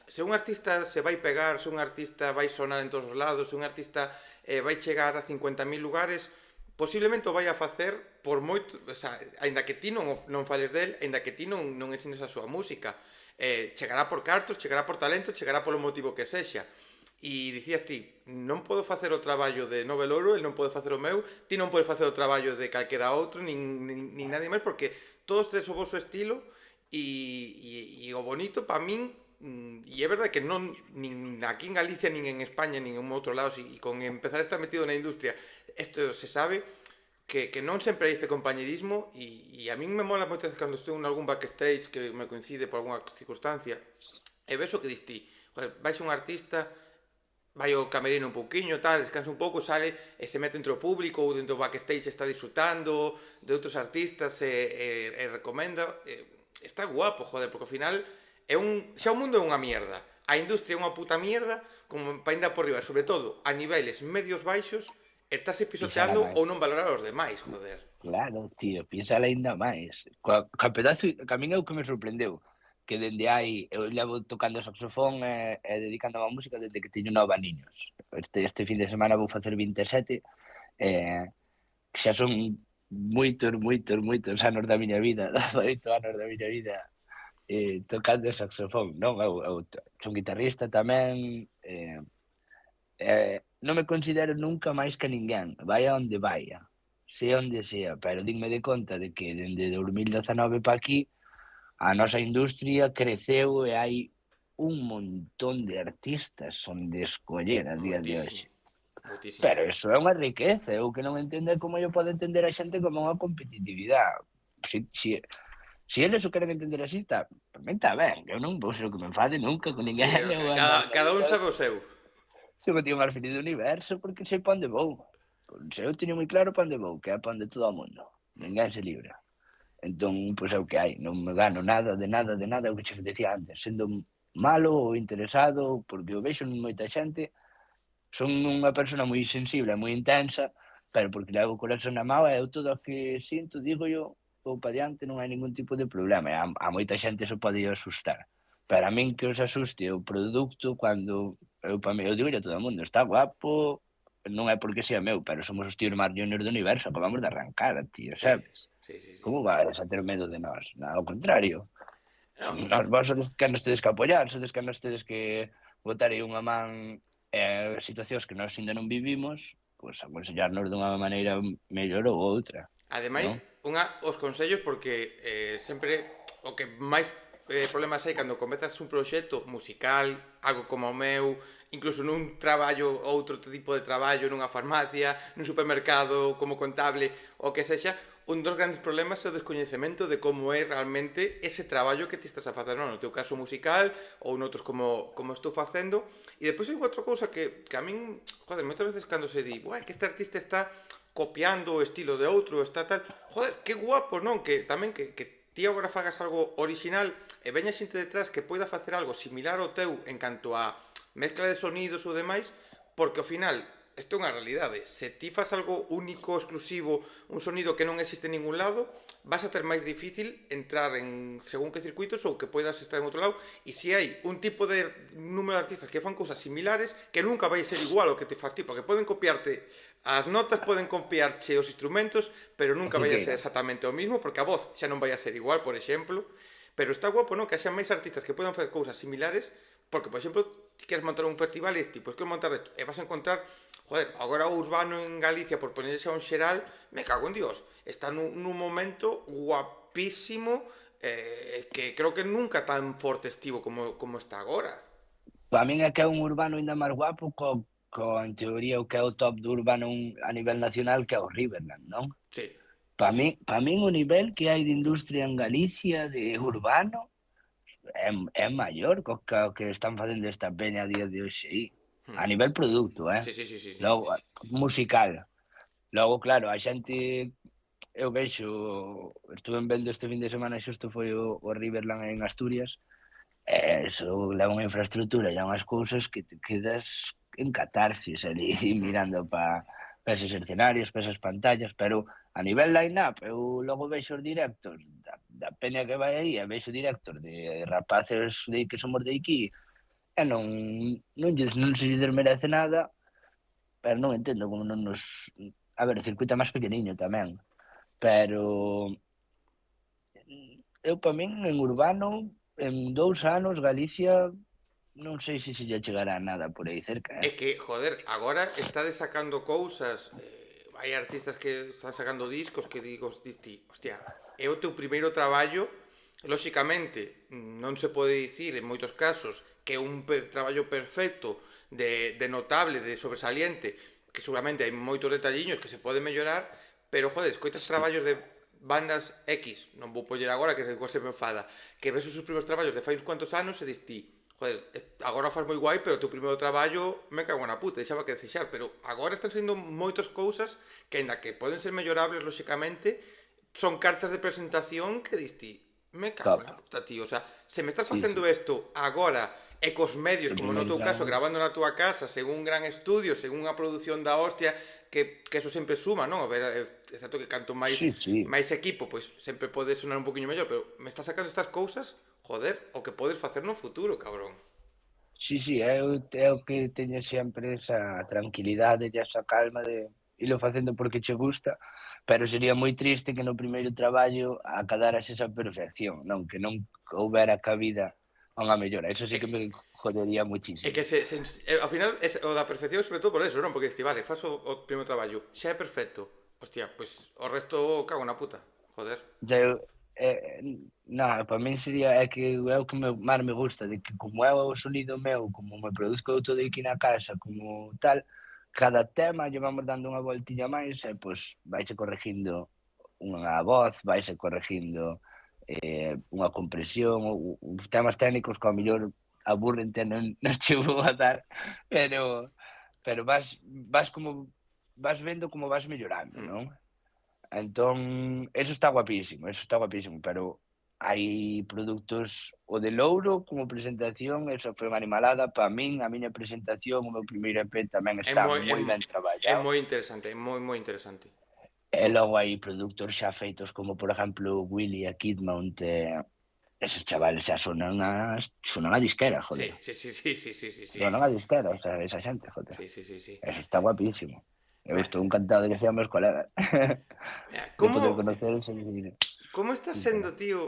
se un artista se vai pegar, se un artista vai sonar en todos os lados, se un artista vai chegar a 50.000 lugares, posiblemente o vai a facer por moito, o sea, aínda que ti non fales del, aínda que ti non ensines a súa música, chegará por cartos, chegará por talento, chegará polo motivo que sexa. E dicías ti, non podo facer o traballo de Nobel Oro, el non pode facer o meu, ti non podes facer o traballo de calquera outro, nin nadie máis, porque todos tedes o vosso estilo e o bonito para min, e é verdade que non nin aquí en Galicia, nin en España, nin en outro lado, e con empezar a estar metido na industria, isto se sabe, que non sempre hai este compañerismo e a min me mola moitas veces cando estou en algún backstage que me coincide por alguna circunstancia e ves o que dis ti, joder, vais un artista, vai ao camerino un pouquiño, tal, descansa un pouco, sale e se mete entre o público ou dentro do backstage está disfrutando de outros artistas e recomenda. Está guapo, joder, porque ao final xa o mundo é unha mierda. A industria é unha puta mierda como para ainda por riba, sobre todo a niveles medios baixos, estáse písala pisoteando máis. ou non valorar os demais, joder. Claro, tío, písala aínda máis. Coa pedazo, que a min é o que me sorprendeu, que dende hai, eu levo tocando saxofón e dedicándome á música desde que teño 9 aniños. Este fin de semana vou facer 27, xa son moitos anos da miña vida, 8 anos da miña vida tocando saxofón, non? Eu son guitarrista tamén, non me considero nunca máis que ninguén, vai onde vaia, sea onde sea, pero dinme de conta de que dende 2019 pa aquí a nosa industria creceu e hai un montón de artistas onde escoller a día de Moitísimo, hoxe. moitísimo. Pero iso é unha riqueza, eu que non entendo é como eu podo entender a xente como unha competitividade. Si eles o queren entender así, por min está ben, eu non vou ser o que me enfade nunca con Sí, ninguén, eu ando na cada un vida, sabe o seu. son o tío máis feliz do universo porque sei pa onde vou. Pois eu teño moi claro pa onde vou, que é pa onde todo o mundo. Ninguén se libra. Entón, pois é o que hai, non me gano nada, é o que che decía antes, sendo malo ou interesado, porque eu vexo moita xente, son unha persona moi sensible, moi intensa, pero porque levo o corazón na mao e eu todo o que sinto, digo yo, vou pa diante, non hai ningún tipo de problema. E a moita xente eso pode asustar. Pero a min que os asuste o produto cando eu pa mí, eu digo a todo o mundo, está guapo, non é porque sea meu, pero somos os tíos máis juniors do universo, acabamos de arrancar, tío, Sí, sabes? sí, sí, sí. Como vas a ter medo de nós? Nada, ao contrario. No, Vos sodes que nos tedes que apoiar, sodes que nos tedes que botar aí unha man situacións que nós ainda non vivimos, pois aconsellarnos dunha maneira mellor ou outra, non? ademais, os consellos porque sempre o que máis problemas hai cando comezas un proxecto musical, algo como o meu, incluso nun traballo, outro tipo de traballo, nunha farmacia, nun supermercado, como contable, o que sexa, un dos grandes problemas é o descoñecemento de como é realmente ese traballo que ti estás a facer, non? No teu caso musical ou noutros como estou facendo. E depois hai outra cousa que a min, joder, moitas veces cando se di, que este artista está copiando o estilo de outro, está tal, joder, que guapo, non? Que tamén que ti agora fagas algo original e veña xente detrás que poida facer algo similar ao teu en canto a mezcla de sonidos ou demais, porque ao final isto é unha realidade. Se ti fas algo único, exclusivo, un sonido que non existe en ningún lado, vas a ter máis difícil entrar en según que circuitos ou que poidas estar en outro lado. E se hai un tipo de número de artistas que fan cousas similares, que nunca vai ser igual ao que te fas ti, porque poden copiarte as notas, poden copiarche os instrumentos, pero O nunca que vai a ser queiran. exactamente o mismo, porque a voz xa non vai a ser igual, por exemplo. Pero está guapo, non? Que haxa máis artistas que podan facer cousas similares, porque, por exemplo, ti queres montar un festival e pois queres montar isto, e vas a encontrar, joder, agora o urbano en Galicia, por ponerse a un xeral, me cago en Dios, está nun momento guapísimo, que creo que nunca tan forte estivo como está agora. Para min é que é un urbano aínda máis guapo en teoría, o que é o top do urbano a nivel nacional, que é o Riverland, non? Sí. Para min o nivel que hai de industria en Galicia de urbano é maior que están facendo esta peña a día de hoxe aí. A nivel producto, Sí, sí, sí, sí, sí. logo musical. Logo, claro, a xente eu vexo, estuve vendo este fin de semana, xusto foi o Riverland en Asturias, e eso leva unha infraestructura e unhas cousas que te quedas en catarsis ali mirando pa eses escenarios, pa esas pantallas, pero a nivel line-up, eu logo vexo os directos da peña que vai aí, e vexo directos de rapaces que somos de aquí, e non se lles desmerece nada, pero non entendo como non nos... A ver, o circuito é máis pequeniño tamén, pero eu para min en urbano, en 2 anos Galicia non sei se lle chegará nada por aí cerca, É que, joder, agora estades sacando cousas, hai artistas que están sacando discos que digo, ti, hostia, é o teu primeiro traballo, lóxicamente, non se pode dicir en moitos casos que é un traballo perfecto, de notable, de sobresaliente, que seguramente hai moitos detalliños que se pode mellorar, pero, joder, escoitas traballos de bandas X, non vou poñer agora que se me enfada, que ves os seus primeiros traballos de fai uns cuantos anos e dis ti, joder, agora faz moi guai, pero o teu primeiro traballo me cago na puta, deixaba que desexar, pero agora están sendo moitas cousas que, aínda que poden ser mellorables, lóxicamente, son cartas de presentación que diste, me cago top. na puta, tío, o sea, se me estás Sí, facendo isto agora e cos medios, o como no primeiro teu caso, traballo. grabando na túa casa, según un gran estudio, según unha produción da hostia, que eso sempre suma, non? A ver, é certo que canto máis Sí, sí. máis equipo, pois sempre pode sonar un poquinho mellor, pero me estás sacando estas cousas, joder, o que podes facer no futuro, cabrón. Sí, sí, é o que teño sempre esa tranquilidade e esa calma de ilo facendo porque che gusta, pero sería moi triste que no primeiro traballo acadaras esa perfección, non? Que non houbera cabida a unha mellora. Eso sí É, que me jodería é que muchísimo. ao final o da perfección sobre todo por eso, non? Porque vale, faço o primeiro traballo, xa é perfecto. Hostia, pois o resto cago na puta. Joder. Eu, para min sería é o que máis me gusta, de que como é o sonido meu, como me produzco eu todo aquí na casa, como tal, cada tema lle vamos dando unha voltiña máis e pois vaise corregindo unha voz, vaise corregindo unha compresión, ou temas técnicos que ao mellor aburrente e non che vou a dar, pero vas vendo como vas mellorando, Mm. non? Entón, eso está guapísimo, pero hai produtos, o de Louro como presentación, eso foi unha animalada, para min, a miña presentación, o meu primeiro EP tamén É está moi é, moi ben é traballado, moi interesante, é moi interesante. e logo hai produtos xa feitos como, por exemplo, Willy e Kidmount, esos chavales xa sonan a disquera, joder, Sí, sí, sí, sí, sí, sí, sí, sí. sonan a disquera esa xente, joder, Sí, sí, sí, sí. eso está guapísimo. Eu Mira, estou encantado de que sean meus colegas, mira, de poder conoceros e como estás sin sendo, pena. tío,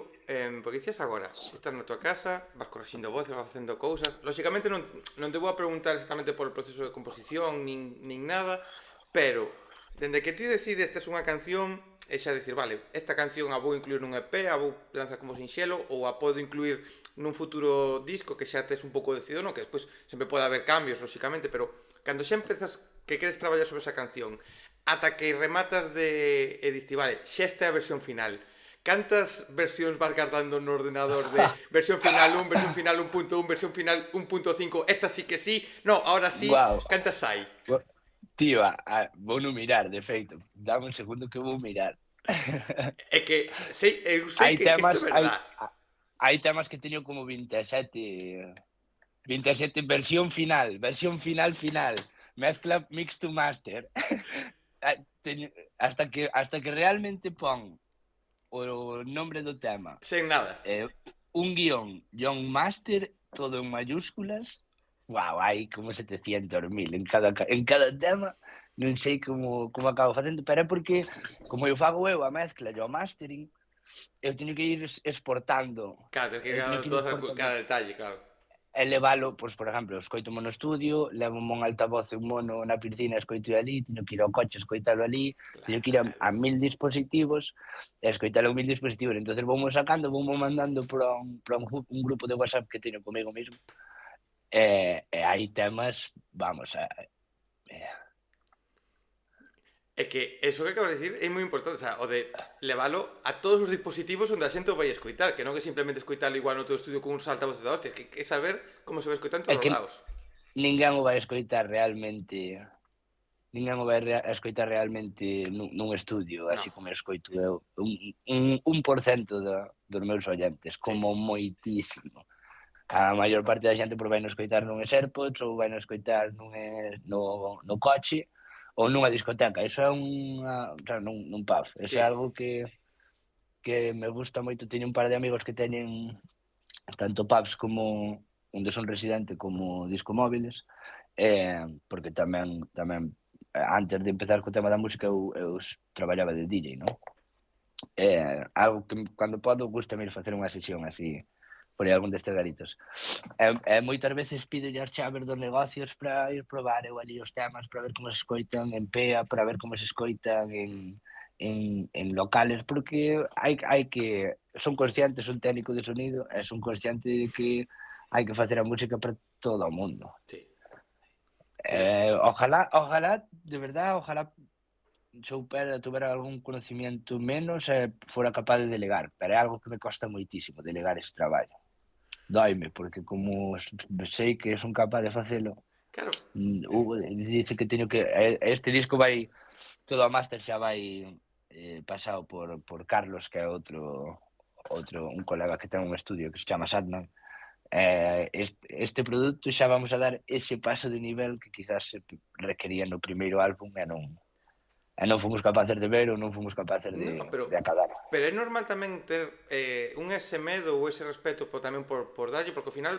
porque dices agora, ti estás na tua casa, vas correxindo voces, vas facendo cousas, lóxicamente non te vou a preguntar exactamente por o proceso de composición, nin nada, pero, dende que ti decides tes unha canción, e xa dicir, vale, esta canción a vou incluir nun EP, a vou lanzar como sinxelo, ou a podo incluir nun futuro disco que xa tes un pouco decidido, non? Que despois sempre pode haber cambios, lóxicamente, pero cando xa empezas que queres traballar sobre esa canción, ata que rematas e diste, vale, xa esta é a versión final. Cantas versións vas guardando no ordenador de versión final 1, versión final 1.1, versión final 1.5, esta sí que sí, no, ahora sí, Guau. cantas hai? Tío, vou non mirar, de feito. Dame un segundo que vou mirar. É que eu sei Hai que isto temas, é verdad. hai temas que teño como 27 versión final, mezcla mix to master. Hasta que realmente pon o nombre do tema, Sen nada. un guión master, todo en mayúsculas. Guau, hai como 700.000 en cada tema. Non sei como acabo facendo, pero é porque, como eu fago a mezcla e o mastering, eu teño que ir exportando. Claro, tens que Eu teño ir que ir todas exportando cada detalle, claro. e levalo, pois, por exemplo, escoito no estudio, levo un altavoz e un mono na piscina, escoito ali, teño que ir ao coche, escoitalo ali, teño que ir a Claro. 1000 dispositivos e escoitalo a 1000 dispositivos. Entonces voumo sacando, voumo mandando para un grupo de WhatsApp que teño comigo mesmo, e hai temas, vamos, É que eso que acabas de dicir é moi importante, o sea, o de levalo a todos os dispositivos onde a xente o vai escoitar, que non é simplemente escoitalo igual no teu estudio con un altavoces da hostia, que é saber como se vai escoitar en é todos os que lados. ninguén o vai escoitar realmente. Ninguén o vai escoitar realmente nun estudio, No, así como escoito eu, un por cento dos meus oyentes, sí. como moitísimo. A maior parte da xente vai non escoitar nun AirPods ou vai non escoitar no coche ou nunha discoteca. Iso é o sea, nun pub. Iso Sí. é algo que me gusta moito. Teño un par de amigos que teñen tanto pubs como onde son residente como discomóviles, porque tamén antes de empezar co tema da música eu traballaba de DJ, non? Algo que cando podo gusta ir facer unha sesión así por aí algún destes garitos. Moitas veces pido as chaves dos negocios para ir probar eu ali os temas, para ver como se escoitan en PEA, para ver como se escoitan en locales, porque hai que son consciente, son técnico de sonido e son consciente de que hai que facer a música para todo o mundo. Sí. Sí. Ojalá, de verdad, ojalá tuvera algún conocimiento menos e fora capaz de delegar, pero é algo que me costa moitísimo delegar ese traballo. Doime, porque como sei que son capaz de facelo, Claro. dice que teño que este disco vai todo a máster xa vai pasado por Carlos, que é outro un colega que ten un estudio que se chama Satman. Este produto xa vamos a dar ese paso de nivel que quizás se requería no primeiro álbum e non fomos capaces de ver ou non fomos capaces No, de acabar. pero é normal tamén ter un ese medo ou ese respeto tamén por dallo, porque ao final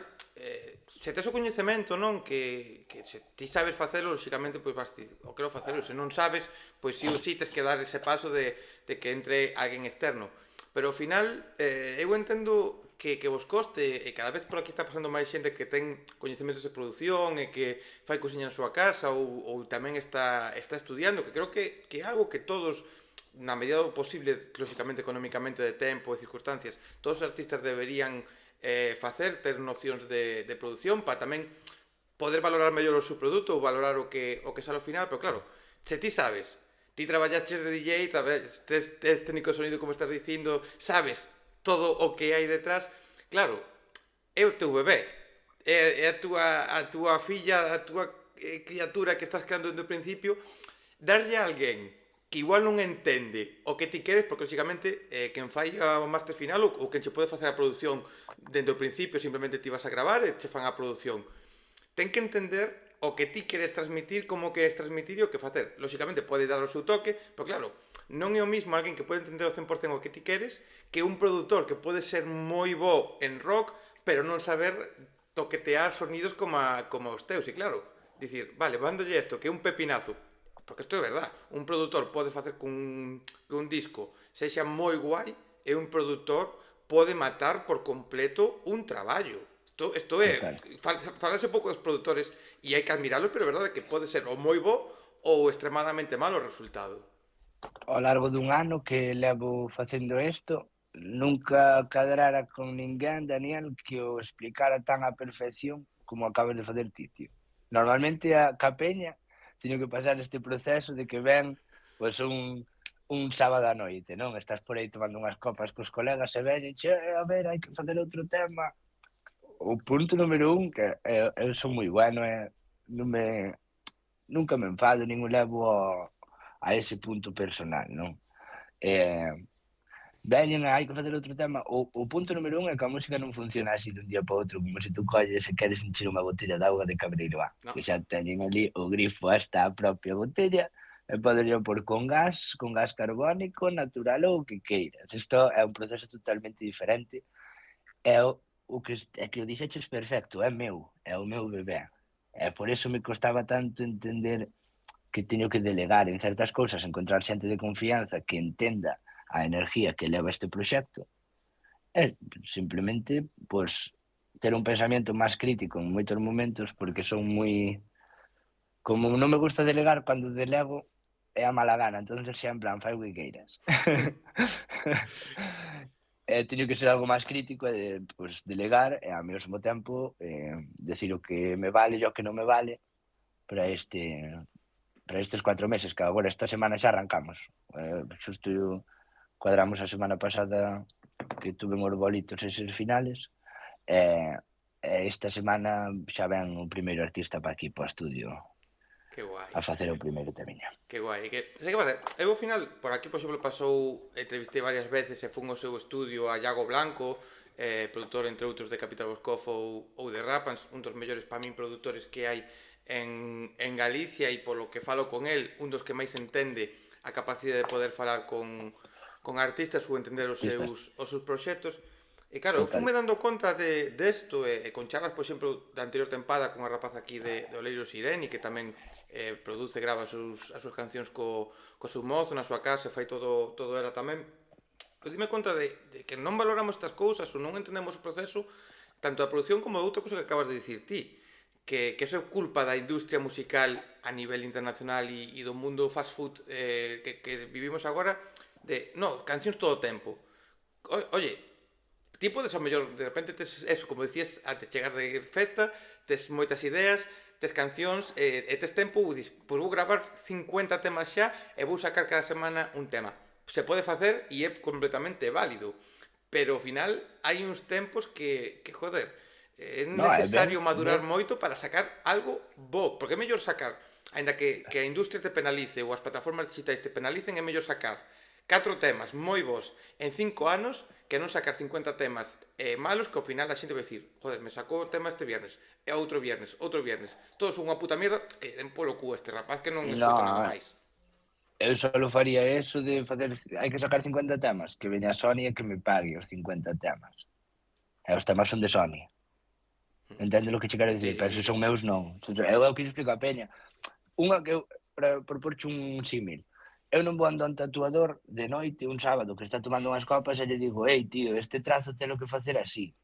se tes o coñecemento, non, que se ti sabes facelo, lóxicamente pois vas ti, o quero facelo, se non sabes, pois si ou si tes que dar ese paso de que entre alguén externo. Pero ao final eu entendo que vos coste, e cada vez por aquí está pasando máis xente que ten coñecementos de produción e que fai cosiña na súa casa ou tamén está estudiando, que creo que é algo que todos na medida do posible, lógicamente económicamente de tempo e circunstancias, todos os artistas deberían facer, ter nocións de produción para tamén poder valorar mellor o seu produto ou valorar o que sale ao final, pero claro, se ti sabes, ti traballaches de DJ, tes técnico de sonido como estás dicindo, sabes todo o que hai detrás, claro, é o teu bebé, é a túa filla, a túa criatura que estás creando desde o principio, darlle a alguén que igual non entende o que ti queres, porque lógicamente quen fai o máster final ou quen che pode facer a produción dende o principio, simplemente ti vas a gravar e che fan a produción, ten que entender o que ti queres transmitir, como queres transmitir e o que facer. Lógicamente pode dar o seu toque, pero claro, non é o mismo alguén que pode entender ao 100% o que ti queres que un produtor que pode ser moi bo en rock, pero non saber toquetear sonidos como os teus. E claro, dicir, vale, mándolle isto, que é un pepinazo, porque isto é verdad, un produtor pode facer que un disco sexa moi guai e un produtor pode matar por completo un traballo. Isto é, Total. falase pouco dos produtores e hai que admiralos, pero é verdade que pode ser ou moi bo ou extremadamente malo o resultado. Ao largo dun ano que levo facendo isto, nunca cadrara con ninguén, Daniel, que o explicara tan á perfección como acabas de facer ti, tío. Normalmente ca peña teño que pasar este proceso de que ven Pois un sábado á noite, non? Estás por aí tomando unhas copas cos colegas e veñen, che, a ver, hai que facer outro tema. O punto número un, que eu son moi bueno e non me nunca me enfado nin o levo a ese punto personal, non? Eh, Veñen, hai que facer outro tema. O punto número un é que a música non funciona así dun día para outro, como se tú colles e queres encher unha botella de auga de Cabreiro A, No. que xa teñen ali o grifo hasta a propia botella, e poderlo pôr con gas carbónico, natural ou o que queiras. Isto é un proceso totalmente diferente. É o que é que o dixeches perfecto, é o meu bebé. E por eso me costaba tanto entender que teño que delegar en certas cousas, encontrar xente de confianza que entenda a enerxía que leva este proxecto e simplemente, pois, ter un pensamento máis crítico en moitos momentos porque son moi como non me gusta delegar, cando delego é a mala gana, entonces xa en plan, fai o que queiras. Teño que ser algo máis crítico e, pois, delegar e ao mesmo tempo, decir o que me vale e o que non me vale para estes 4 meses, que agora esta semana xa arrancamos. Xusto cuadramos a semana pasada que tuve os bolitos eses finales, e esta semana xa ven o primeiro artista para aquí, para o estudio, Que guai. a facer o primeiro temiño. Que guai, sei que vale, eu ao final, por aquí, por exemplo, pasou, entrevistei varias veces e fun ao seu estudio a Iago Blanco, produtor, entre outros, de Capital Boscoff ou de Rapans, un dos mellores para min produtores que hai en Galicia, e polo que falo con el, un dos que máis entende a capacidade de poder falar con artistas ou entender os seus proxectos. E claro, eu Total. fume dando conta desto e con charlas, por exemplo, da anterior tempada con a rapaza aquí de Oleiros Irene, que tamén produce, grava as súas cancións co seu mozo na súa casa, fai todo ela tamén. Eu dime conta de que non valoramos estas cousas ou non entendemos o proceso tanto da produción como de outra cousa que acabas de dicir ti, que eso é culpa da industria musical a nivel internacional e do mundo fast food que vivimos agora, de, no, cancións todo o tempo. Oye, ti podes ao mellor, de repente tes eso, como decías antes, chegas de festa, tes moitas ideas, tes cancións e tes tempo, dis, pois vou gravar 50 temas xa e vou sacar cada semana un tema. Se pode facer e é completamente válido, pero ao final hai uns tempos que joder, é No, é ben, necesario madurar ben. moito para sacar algo bo, porque é mellor sacar, aínda que a industria te penalice ou as plataformas digitais te penalicen, é mellor sacar 4 temas moi bons en 5 anos que non sacar 50 temas malos que ao final a xente vai dicir, joder, me sacou o tema este viernes, e outro viernes, todos son unha puta mierda, que den polo cu este rapaz que non escoito nada No, máis. eu solo faría eso de facer, hai que sacar 50 temas, que veña a Sony e que me pague os 50 temas. E os temas son de Sony. Entende o que che quero dicir? Sí, Pero sí, se sí. son meus non. Eu é o que lle explico a peña. Unha que eu, para porche un símil, eu non vou andar un tatuador de noite un sábado que está tomando unhas copas e lle digo, ei tío, este trazo telo que facer así.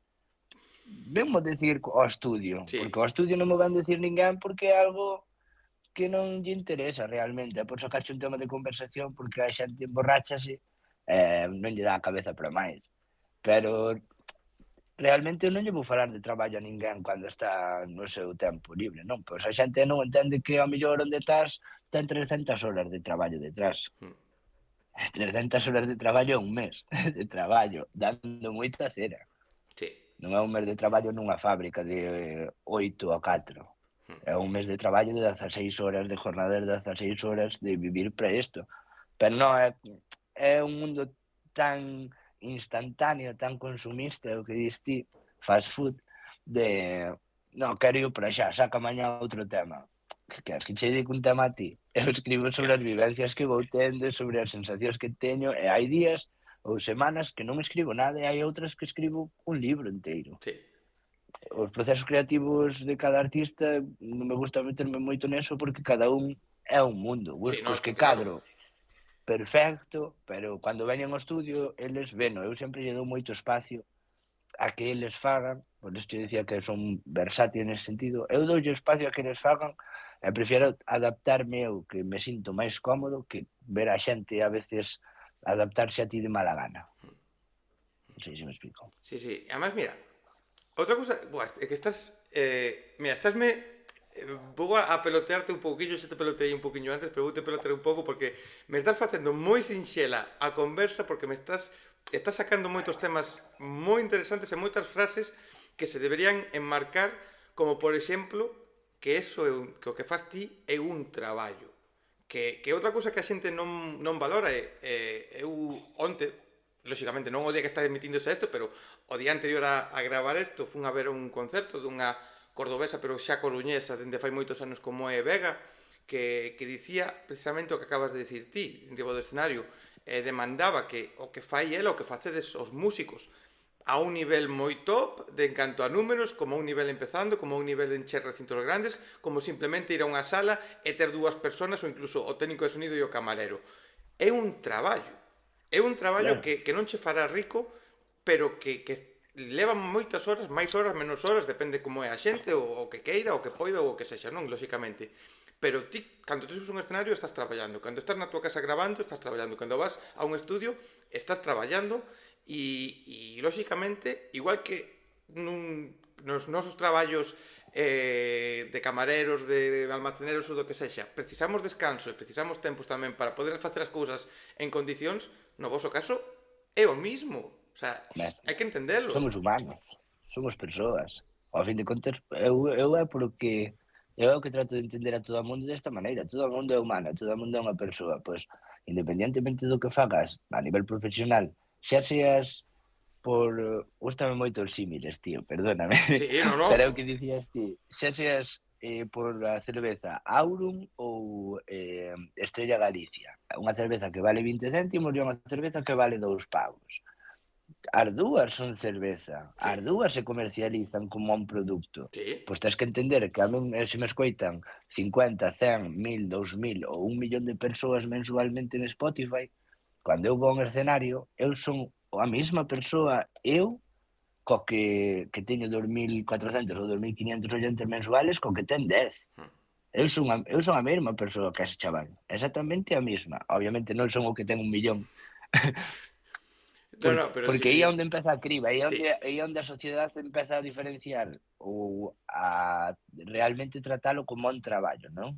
Venmo decir ao estudio, Sí. porque ao estudio non me van decir ninguén porque é algo que non lle interesa realmente, é por sacarche un tema de conversación porque a xente emborráchase non lle dá a cabeza para máis. Pero realmente eu non lle vou falar de traballo a ninguén cando está no seu tempo libre, non? Pois a xente non entende que ao mellor onde estás ten 300 horas de traballo detrás. Mm. 300 horas de traballo é un mes de traballo, dando moita cera. Sí. Non é un mes de traballo nunha fábrica de 8 a 4. É un mes de traballo de 16 horas, de jornada de 16 horas de vivir para isto. Pero non, é un mundo tan instantáneo, tan consumista, é o que dis ti, fast food, de non, quero ir para xa, saca mañá outro tema. Que queres que che dedique un tema a ti? Eu escribo sobre as vivencias que vou tendo, sobre as sensacións que teño, e hai días ou semanas que non escribo nada e hai outras que escribo un libro inteiro. Sí. Os procesos creativos de cada artista non me gusta meterme moito neso porque cada un é un mundo. Sí, Busco no, os es que que claro. cadro perfecto, pero cando veñen ao estudio eles veno, eu sempre lle dou moito espacio a que eles fagan, por isto eu dicía que son versátil nese sentido, eu doulle espacio a que eles fagan e prefiero adaptarme eu, que me sinto máis cómodo, que ver a xente a veces adaptarse a ti de mala gana. Non sei se me explico. Sí, sí. Además, mira, outra cousa, buah, é que estás, mira, estásme Vou a pelotearte un pouquiño, xa te peloteei un pouquiño antes, pero vou te pelotear un pouco porque me estás facendo moi sinxela a conversa porque estás sacando moitos temas moi interesantes e moitas frases que se deberían enmarcar como, por exemplo, que eso é que o que faz ti é un traballo. Que outra cousa que a xente non valora eu onte, lóxicamente non o día que está emitíndose isto, pero o día anterior a gravar isto fun a ver un concerto dunha cordobesa pero xa coruñesa dende fai moitos anos como é Vega, que dicía precisamente o que acabas de dicir ti, en riba do escenario, demandaba que o que fai ela, o que facedes os músicos, a un nivel moi top de en canto a números, como a un nivel empezando, como a un nivel de encher recintos grandes, como simplemente ir a unha sala e ter dúas personas ou incluso o técnico de sonido e o camarero. É un traballo. É un traballo Claro. que non che fará rico, pero que leva moitas horas, máis horas, menos horas, depende como é a xente, o que queira, o que poida, ou o que sexa, non? Lóxicamente. Pero ti, cando tú subes un escenario, estás traballando. Cando estás na tua casa grabando, estás traballando. Cando vas a un estudio, estás traballando lóxicamente, igual que nos nosos traballos de camareros, de almaceneros ou do que sexa, precisamos descanso e precisamos tempos tamén para poder facer as cousas en condicións, no voso caso é o mismo. O sea, Mas hai que entendelo. somos humanos, somos persoas. Ao fin de contas, eu é porque eu é o que trato de entender a todo o mundo desta maneira. Todo o mundo é humano, todo o mundo é unha persoa. Pois, independientemente do que fagas a nivel profesional, xa seas por gústame moito os símiles, tío, perdóname. Sí, no, no. Pero é o que dicías ti, xa seas por a cerveza Aurum ou Estrella Galicia. Unha cerveza que vale 20 céntimos e unha cerveza que vale 2 pavos. As dúas son cerveza, Sí, as dúas se comercializan como un produto. sí. Pois tens que entender que a min se me escoitan 50, 100, 1000, 2000 ou 1 millón de persoas mensualmente en Spotify, cando eu vou a un escenario, eu son a mesma persoa, eu, co que teño 2400 ou 2500 oyentes mensuales, co que ten 10. Eu son a mesma persoa que ese chaval, exactamente a mesma. Obviamente non son o que ten 1 millón, No, no, pero sí, porque aí é sí. onde empeza a criba, Sí. aí é onde a sociedade empeza a diferenciar ou a realmente tratalo como un traballo, non?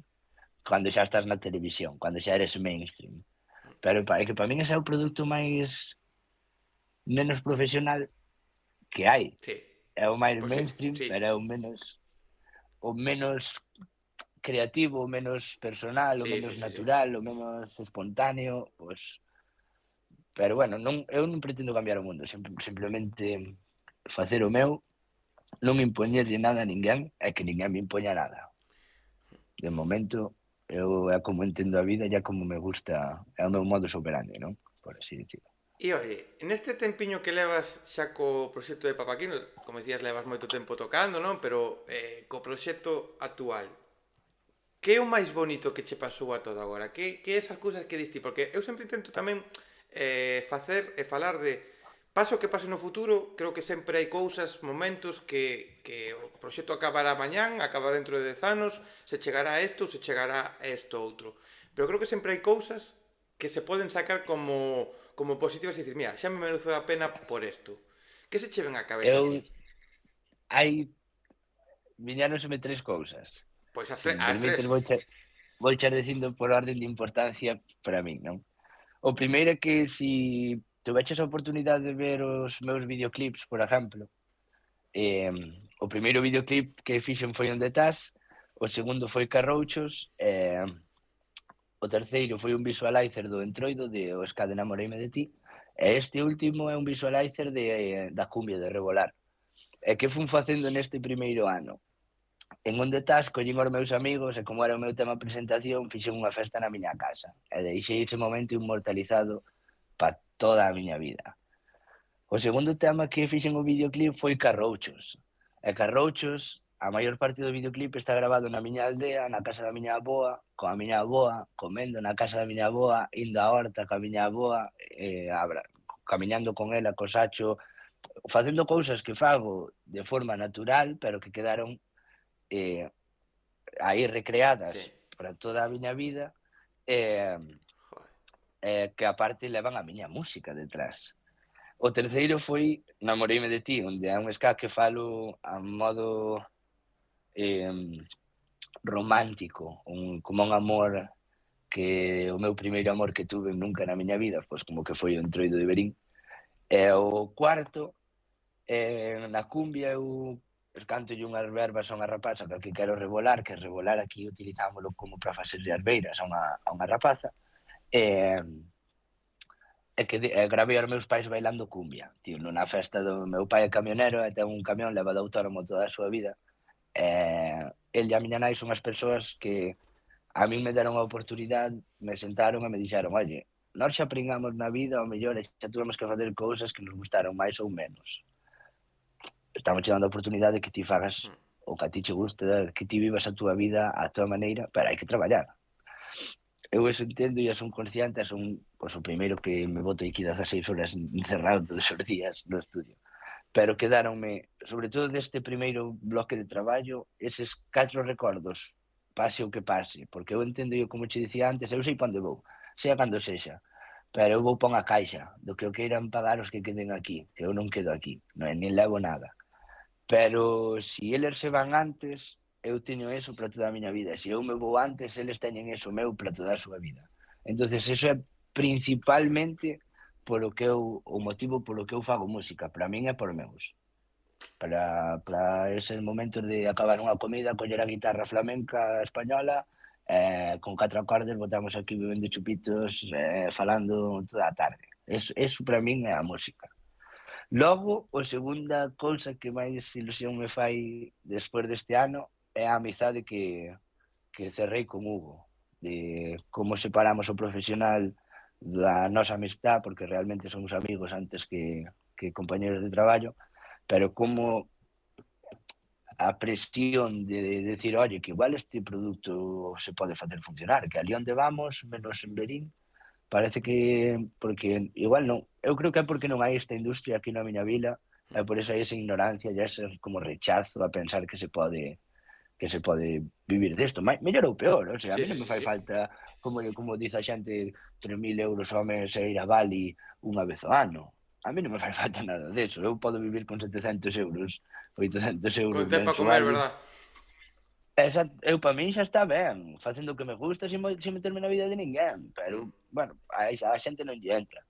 Cando xa estás na televisión, cando xa eres mainstream. Pero é que para min ese é o produto máis menos profesional que hai. Sí. É o máis Pois sí, mainstream, sí. pero é o menos creativo, o menos personal, o Sí, menos sí, sí, sí. natural, o menos espontáneo, pois pero bueno, eu non pretendo cambiar o mundo, simplemente facer o meu, non impoñerlle nada a ninguén e que ninguén me impoña nada. De momento, eu é como entendo a vida e é como me gusta, é o meu modus operandi, non? Por así dicirlo. E oye, neste tempiño que levas xa co proxecto de Papaquino, como dicías, levas moito tempo tocando, non? Pero co proxecto actual, que é o máis bonito que che pasou a todo agora? Que esas cousas que diste? Porque eu sempre intento tamén facer e falar de paso que pase no futuro, creo que sempre hai cousas, momentos que o proxecto acabará mañán, acabará dentro de 10 anos, se chegará a isto, se chegará a isto outro. Pero creo que sempre hai cousas que se poden sacar como positivas e dicir, mira, xa me merece a pena por isto. Que se che ven á cabeza a ti? Eu hai viñáronseme 3 cousas. Pois Se me as tres. permites vouche dicindo por orden de importancia para min, non? O primeiro é que si tuveches a oportunidade de ver os meus videoclips, por exemplo, eh, o primeiro videoclip que fixen foi Onde estás, o segundo foi Carrouchos, o terceiro foi un visualizer do Entroido de O Escade namoreime de ti, e este último é un visualizer da cumbia de Revolar. E que fun facendo neste primeiro ano? En Onde estás, collín os meus amigos e como era o meu tema presentación, fixen unha festa na miña casa. E deixei ese momento inmortalizado para toda a miña vida. O segundo tema que fixen o videoclip foi Carrouchos. E Carrouchos, a maior parte do videoclip está grabado na miña aldea, na casa da miña avoa, coa miña avoa, comendo na casa da miña avoa, indo á horta coa miña avoa, camiñando con ela, co Sacho, facendo cousas que fago de forma natural, pero que quedaron eh, aí recreadas Sí. para toda a miña vida, eh, Joder. que aparte levan a miña música detrás. O terceiro foi Namoreime de ti, onde é un ska que falo a modo eh, romántico, como un amor que o meu primeiro amor que tuve nunca na miña vida, pois como que foi o Entroido de Verín. E o cuarto, na cumbia eu cantolle unhas verbas a unha rapaza que quero revolar, que revolar aquí utilizámolo como para facerlle as beiras a unha rapaza, e, gravei aos meus pais bailando cumbia, tío, nunha festa do meu pai é camionero e ten un camión, leva de autónomo toda a súa vida, e el e a miña nai son as persoas que a min me deron a oportunidade, me sentaron e me dixeron: "Oye, nós xa pringamos na vida, ao mellor xa tuvemos que facer cousas que nos gustaron máis ou menos. Estamos che dando a oportunidade que ti fagas Mm. o que a ti che gusta, que ti vivas a túa vida á túa maneira, pero hai que traballar". Eu eso entendo e son consciente, son pois, o primeiro que me boto aquí 16 horas encerrado todos os días no estudio. Pero quedáronme, sobre todo deste primeiro bloque de traballo, eses 4 recordos, pase o que pase, porque eu entendo, eu como che dicía antes, eu sei pa onde vou, sea cando sexa, pero eu vou pa unha caixa, do que o queiran pagar os que queden aquí, que eu non quedo aquí, non, nin levo nada. Pero si eles se van antes, eu teño eso para toda a miña vida. Se eu me vou antes, eles teñen eso meu para toda a súa vida. Entonces, eso é principalmente polo que eu, o motivo polo que eu fago música. Para min é por meus. Para eses momentos de acabar unha comida, coller a guitarra flamenca española, con 4 acordes, botamos aquí bebendo chupitos, falando toda a tarde. Eso para min é a música. Logo, a segunda cousa que máis ilusión me fai despois deste ano é a amizade que cerrei con Hugo, de como separamos o profesional da nosa amistad, porque realmente somos amigos antes que compañeros de traballo, pero como a presión de decir, oye, que igual este produto se pode facer funcionar, que ali onde vamos, menos en Verín, parece que, porque igual non, eu creo que é porque non hai esta industria aquí na miña vila, e por eso hai esa ignorancia e ese como rechazo a pensar que se pode vivir desto, mellor ou peor, o sea, a Sí, mí non sí, me sí, fai sí. falta, como dice a xente, 3.000 euros ao mes e ir a Bali unha vez ao ano. A mí non me fai falta nada deso, eu podo vivir con 700 euros, 800 Con euros té para comer, mensuales. verdad? Eu para min xa está ben, facendo o que me gusta sin meterme na vida de ninguén, pero, Mm. bueno, a xente non lle entra.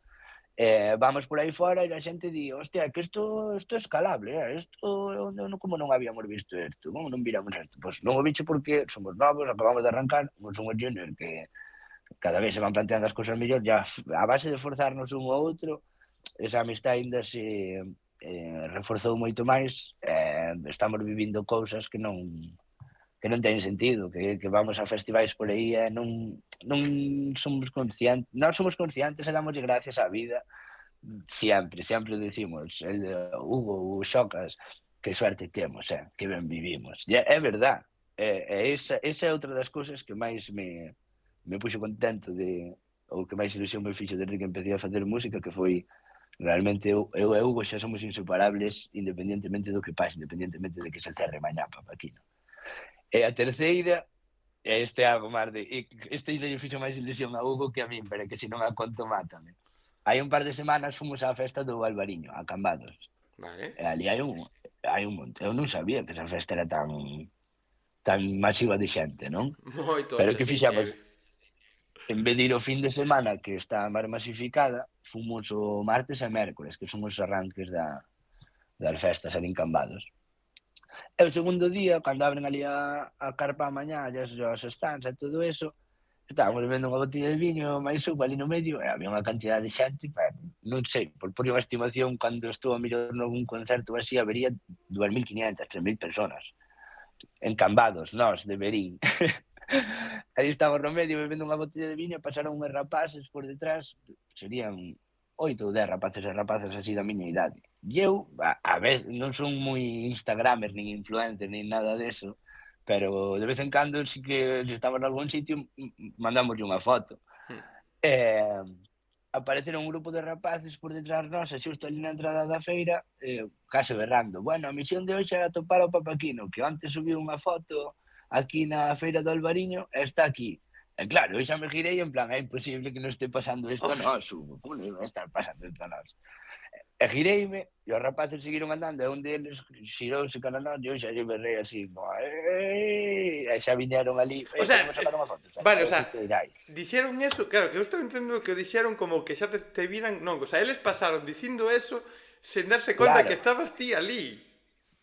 Vamos por aí fora e a xente di, hostia, que isto é escalable, isto como non habíamos visto isto, como non viramos isto? Pois non o viche porque somos novos, acabamos de arrancar, non somos junior que cada vez se van planteando as cousas mellor, ya a base de forzarnos un ao outro, esa amistade ainda se reforzou moito máis, estamos vivindo cousas que non teñen sentido, que vamos a festivais por aí e non somos conscientes, nós somos conscientes e damos gracias á vida. Sempre decimos, Hugo, o Xocas, que suerte temos, que ben vivimos. E é verdad, esa é outra das cousas que máis me puxo contento ou que máis ilusión me fixo desde que empecé a facer música, que foi realmente eu e Hugo xa somos inseparables independentemente do que pase, independentemente de que se cerre mañá Papaquino. E a terceira, este é algo máis de, este lle fixo máis ilusión a Hugo que a min, pero que se non a conto mátame. Hai un par de semanas fomos á festa do Albariño, a Cambados. Vale. E ali hai un monte. Eu non sabía que esa festa era tan masiva de xente, non? Moito Pero ocho, que sí, fixemos? heavy. En vez de ir o fin de semana, que está máis masificada, fomos o martes e mércores, que son os arranques das festas ali en Cambados. E o segundo día, cando abren ali a carpa a mañá, os stands e todo eso, estábamos bebendo unha botella de viño, máis suco ali no medio, e había unha cantidad de xente, non sei, por unha estimación, cando estou a mellor nalgún concerto así, habería 2.500, 3.000 personas, encambados, nós, de Verín. Aí estamos no medio bebendo unha botella de viño, pasaron unhos rapaces por detrás, serían 8 ou 10 rapaces e rapazas así da miña idade. E eu, a ver, non son moi instagramer, nin influencer, nin nada deso, pero de vez en cando sí que se estamos en algún sitio mandámoslle unha foto. Mm. Apareceron un grupo de rapaces por detrás nosa, xusto ali na entrada da feira, case berrando. Bueno, a misión de hoxe é atopar o Papaquino, que onte subiu unha foto aquí na feira do Albariño e está aquí. E claro, eu xa me girei en plan, é imposible que non este pasando isto a nós, Hugo, como non vai estar pasando isto a nós? E gireime, e os rapaces seguiron andando, e un deles xirouse cara a nós, e eu xa lle berrei así, e xa viñeron ali, O sea, podemos sacar unha foto, xa, vale, o eu sea, que queiráis. dixeron eso, claro, que eu estaba entendendo que o dixeron como que xa te viran, non, o sea, eles pasaron dicindo eso sen darse conta que Claro, estabas ti ali.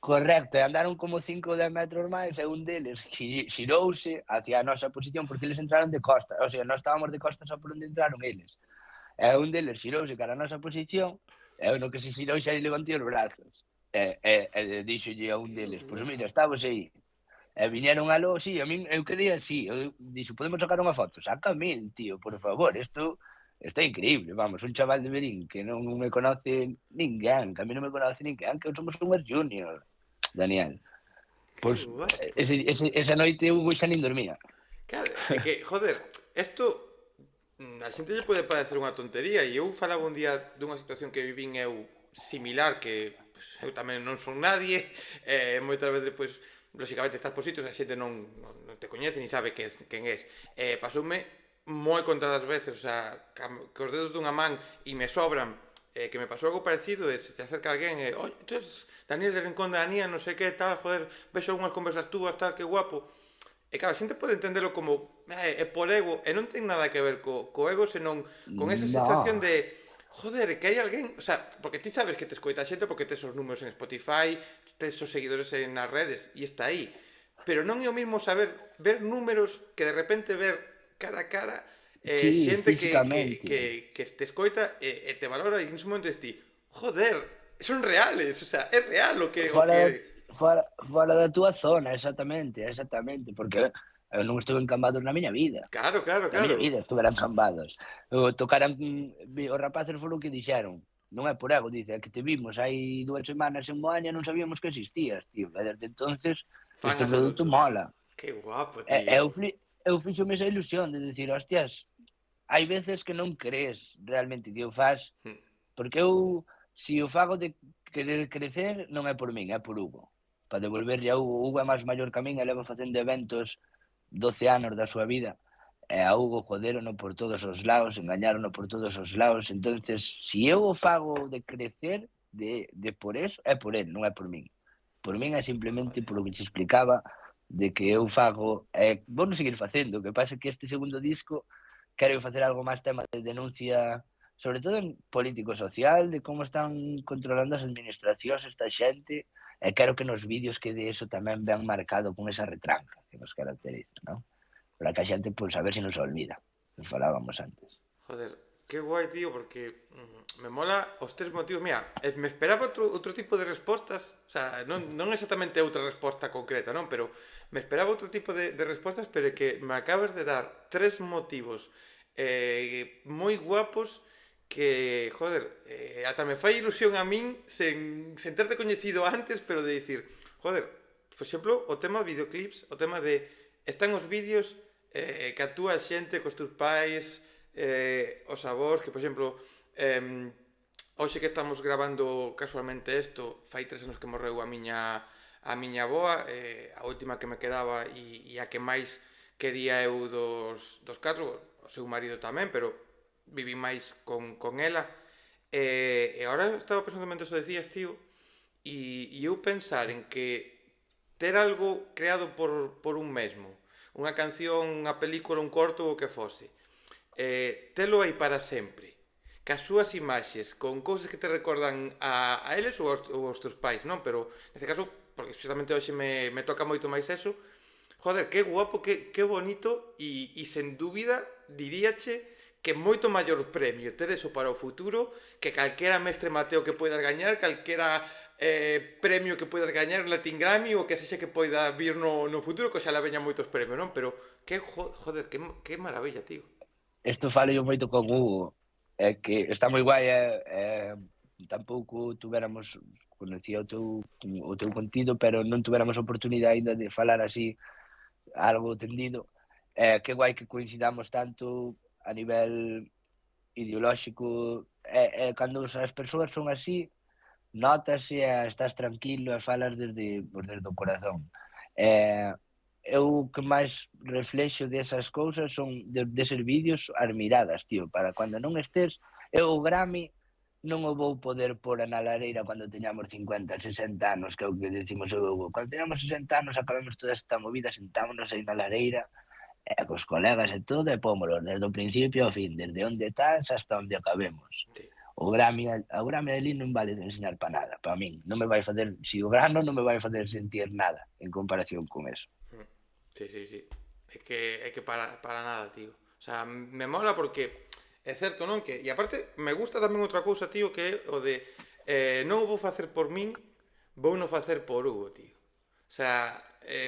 correcto, e andaron como 5 ou 10 metros máis, e un deles xirouse hacia a nosa posición, porque eles entraron de costas, o sea, nós estábamos de costas a por onde entraron eles. E un deles xirouse cara a nosa posición, e eu no que se xirou xa lle levantei os brazos. E díxolle a un Que deles, pois guai. mira, estabas aí. E viñeron aló, sí, a min, eu quedei así, eu dixo, podemos sacar unha foto? Saca mil, tío, por favor, isto é increíble, vamos, un chaval de Verín que non me conoce ninguén, que a mí non me conoce ninguén, que somos unhas junior, Daniel. Que Pois, guapo. esa noite Hugo xa nin dormía. Claro, é que, joder, isto a xente lle pode parecer unha tontería e eu falaba un día dunha situación que vivín eu similar que pues, eu tamén non son nadie moitas veces pois lógicamente estás por sitios a xente non te coñece ni sabe quen és pasoume moi contadas veces o sea, que os dedos dunha man e me sobran que me pasou algo parecido e se te acerca alguén e oi, tú eres Daniel de Rincón de Anía, non sei que tal, joder, vexo algunhas conversas túas, tal, que guapo. E claro, a xente pode entendelo como é por ego, e non ten nada que ver co ego, senón con esa sensación No, de joder, que hai alguén, o sea, porque ti sabes que te escoita a xente porque tes os números en Spotify, tes os seguidores nas redes e está aí. Pero non é o mismo saber ver números que de repente ver cara a cara sí, xente físicamente. que te escoita e te valora e en ese momento ti, joder, son reales, o sea, é real o Fora da, que fora da túa zona, exactamente, porque eu non estuve encambados na miña vida. claro, claro, Na miña claro. vida estuveran cambados. Tocaran, os rapaces foron que dixeron, non é por ego, dice, é que te vimos hai 2 semanas en Moaña non sabíamos que existías, tío, e desde entonces Fan este produto absolutos. mola. Qué guapo, E tío. eu fixome esa ilusión de decir, hostias, hai veces que non crees realmente que o faz, Mm. porque eu, si o fago de querer crecer, non é por min, é por Hugo. Para devolverlle a Hugo, Hugo é máis maior que a min e leva facendo eventos 12 anos da súa vida, e a Hugo joderono por todos os lados, engañarono por todos os lados, entonces, si eu o fago de crecer, de por eso, é por él, non é por min. Por min é simplemente Joder. polo que te explicaba, de que eu fago, vou non seguir facendo, o que pasa é que este segundo disco quero facer algo máis tema de denuncia, sobre todo en político social, de como están controlando as administracións esta xente, e quero que nos vídeos que de eso tamén vean marcado con esa retranca que nos caracteriza, non? Para que a xente, pois, a ver se nos olvida, que falábamos antes. Joder. Qué guai, tío, porque me mola os tres motivos. Mira, me esperaba outro tipo de respostas. O sea, non exactamente outra resposta concreta, non? Pero me esperaba outro tipo de respostas, pero é que me acabas de dar tres motivos moi guapos que, joder, ata me fai ilusión a min sen terte coñecido antes, pero de dicir, joder, por exemplo, o tema de videoclips, o tema de están os vídeos que actúa a xente cos teus pais, os avós, que, por exemplo, hoxe que estamos grabando casualmente isto, fai 3 anos que morreu a miña avoa, a última que me quedaba e a que máis quería eu dos catro, o seu marido tamén, pero viví máis con ela. E agora estaba pensando mentre o decías, tío, e eu pensar en que ter algo creado por un mesmo, unha canción, unha película, un corto ou o que fose, telo aí para sempre, cas súas imaxes, con cousas que te recordan a eles ou aos teus pais, non? Pero, neste caso, porque xustamente hoxe me toca moito máis eso, joder, que guapo, que bonito, e sen dúbida, diríache que moito maior premio ter eso para o futuro que calquera mestre Mateo que poidas gañar, calquera premio que poidas gañar, Latin Grammy ou que sexa que poida vir no futuro, que xa la veñan moitos premios, non? Pero, joder, que maravilla, tío. Isto falo yo moito con Hugo, é que está moi guai, tampouco tuveramos, conocía o teu contido, pero non tuveramos oportunidade ainda de falar así algo tendido. Que guai que coincidamos tanto a nivel ideolóxico, cando as persoas son así, notase, estás tranquilo e falas desde o corazón. Eu o que máis reflexo desas cousas son deses vídeos as miradas, tío, para cando non estés, eu o Grammy non o vou poder pôr na lareira cando teñamos 50, 60 anos, que é o que decimos eu, cando teñamos 60 anos acabemos toda esta movida, sentámonos aí na lareira, cos colegas e todo, e pómolo desde o principio ao fin, desde onde estás hasta onde acabemos. Sí. O Grammy ali non vale de enseñar para nada, para min. Non me vai facer, si o grano non me vai facer sentir nada en comparación con eso. Sí, sí, sí. É que para nada, tío. O sea, me mola porque é certo, non? Que, e aparte, me gusta tamén outra cousa, tío, que é o de non o vou facer por min, vou non facer por Hugo, tío. O sea,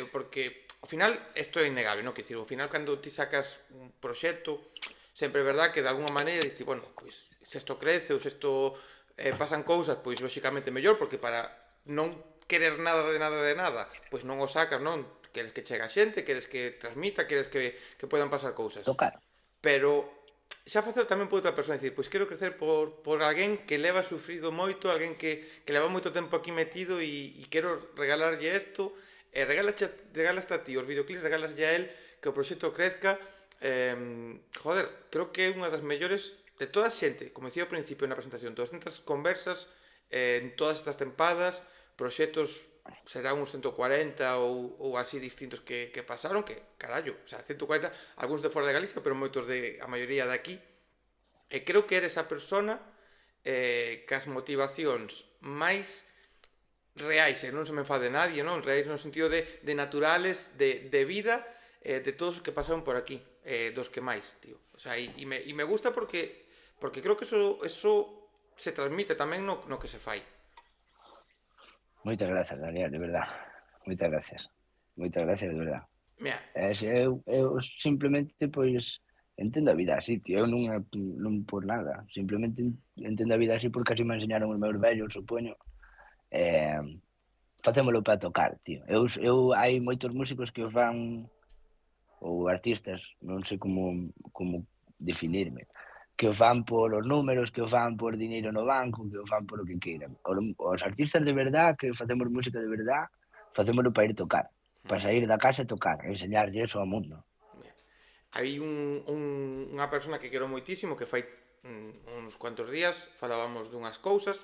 porque ao final, isto é innegable, non? Que dicir, ao final, cando ti sacas un proxecto, sempre é verdad que de alguma maneira diste, bueno, pois, se isto crece ou se isto pasan cousas, pois, lóxicamente mellor, porque para non querer nada de nada de nada, pois non o sacas, non? Queres que chegue a xente, queres que transmita, queres que podan pasar cousas. Tocar. Pero xa facer tamén por outra persoa, dicir, pois quero crecer por alguén que leva sufrido moito, alguén que leva moito tempo aquí metido e quero regalarlle isto, e regalaste a ti os videoclips, regalaslle a él, que o proxecto crezca. Joder, creo que é unha das mellores de toda a xente, como dicía ao principio na presentación, todas estas conversas en todas estas tempadas, proxectos serán uns 140 ou así distintos que pasaron, que carallo, o sea, 140, algúns de fora de Galicia, pero moitos a maioría de aquí. E creo que eres a persona cas motivacións máis reais, e non se me enfade nadie, non? Reais no sentido de naturales, de vida, de todos os que pasaron por aquí, dos que máis, tío. O sea, e me gusta porque creo que eso se transmite tamén no que se fai. Moitas grazas, Daniel, de verdad. Moitas gracias. Moitas gracias, de verdad. Mira, Eu simplemente, pois, entendo a vida así, tío. Eu non por nada. Simplemente entendo a vida así porque así me enseñaron os meus vellos, supoño. Facémolo para tocar, tío. Eu hai moitos músicos que o fan, ou artistas, non sei como definirme, que o fan por os números, que o fan por diñeiro no banco, que o fan por o que queiran. Os artistas de verdad, que facemos música de verdad, facémolo para ir tocar, para sair da casa e tocar, enseñarlle eso ao mundo. hai unha persona que quero moitísimo que fai uns cuantos días falábamos dunhas cousas,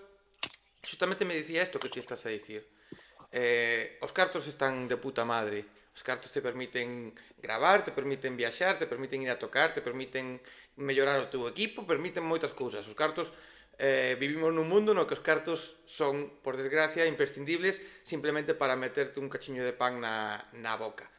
justamente me dicía isto que ti estás a dicir. Os cartos están de puta madre. Os cartos te permiten gravar, te permiten viaxar, te permiten ir a tocar, te permiten mellorar o teu equipo, permiten moitas cousas. Os cartos vivimos nun mundo no que os cartos son, por desgracia, imprescindibles simplemente para meterte un cachiño de pan na boca.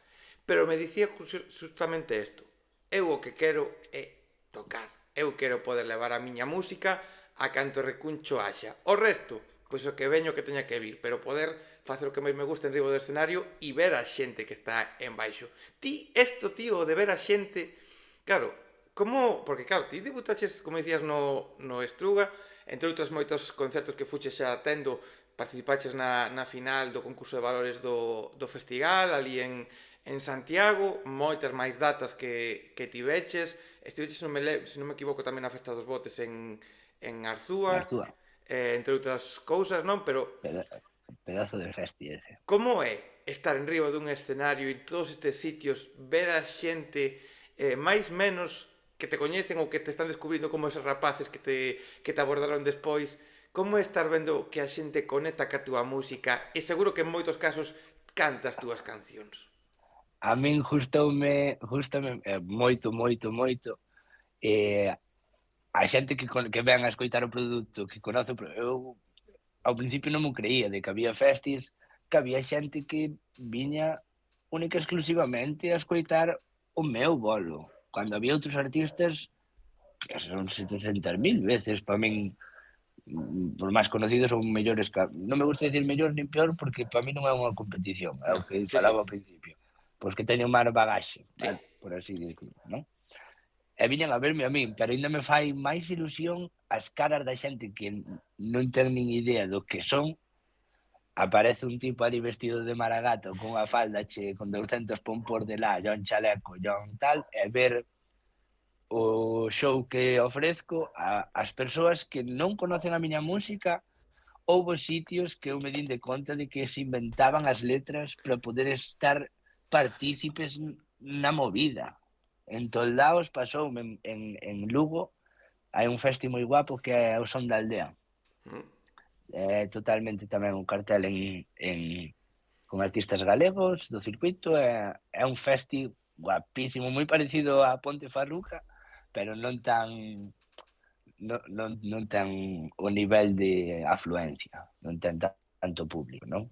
Pero me dicía justamente isto. Eu o que quero é tocar. Eu quero poder levar a miña música a canto recuncho haxa. O resto, pois o que veño que teña que vir, pero poder facer o que máis me gusta en riba do escenario e ver a xente que está en baixo. Ti, isto, tío, de ver a xente, claro, como, porque claro, ti debutaches, como dicías, no Estruga, entre outras moitos concertos que fuches xa tendo, participaches na final do concurso de valores do festival, ali en Santiago, moitas máis datas que tiveches, estiveches, se non me equivoco, tamén na Festa dos Botes en Arzúa, entre outras cousas, non? Pero pedazo de festi ese. Como é estar en riba dun escenario e todos estes sitios, ver a xente máis menos que te coñecen ou que te están descubrindo como esos rapaces que te abordaron despois? Como é estar vendo que a xente conecta ca túa música e seguro que en moitos casos canta as túas cancións? A min gustoume moito, a xente que ven a escoitar o produto, que conoce eu ao principio non mo creía, de que había festis, que había xente que viña única e exclusivamente a escoitar o meu bolo, cando había outros artistas que son 700.000 veces para min, por máis conocidos ou mellores, non me gusta dicir mellor nin peor porque para min non é unha competición, é No, o que sí, sí. falaba ao principio. Pois que teño máis bagaxe, Sí. vale? Por así dicirlo, non? E viñan a verme a min, pero ainda me fai máis ilusión as caras da xente que non ten nin idea do que son. Aparece un tipo ali vestido de maragato con unha falda con 200 pompós de lá, un chaleco, un tal, e ver o show que ofrezco as persoas que non conocen a miña música. Houbo sitios que eu me din de conta de que se inventaban as letras para poder estar partícipes na movida. En Toldaos pasoume en Lugo, hai un festi moi guapo que é o Son da Aldea. Mm. Totalmente tamén un cartel con artistas galegos do circuito, é un festi guapísimo, moi parecido a Ponte Farruca, pero non ten o nivel de afluencia, non ten tanto público, non?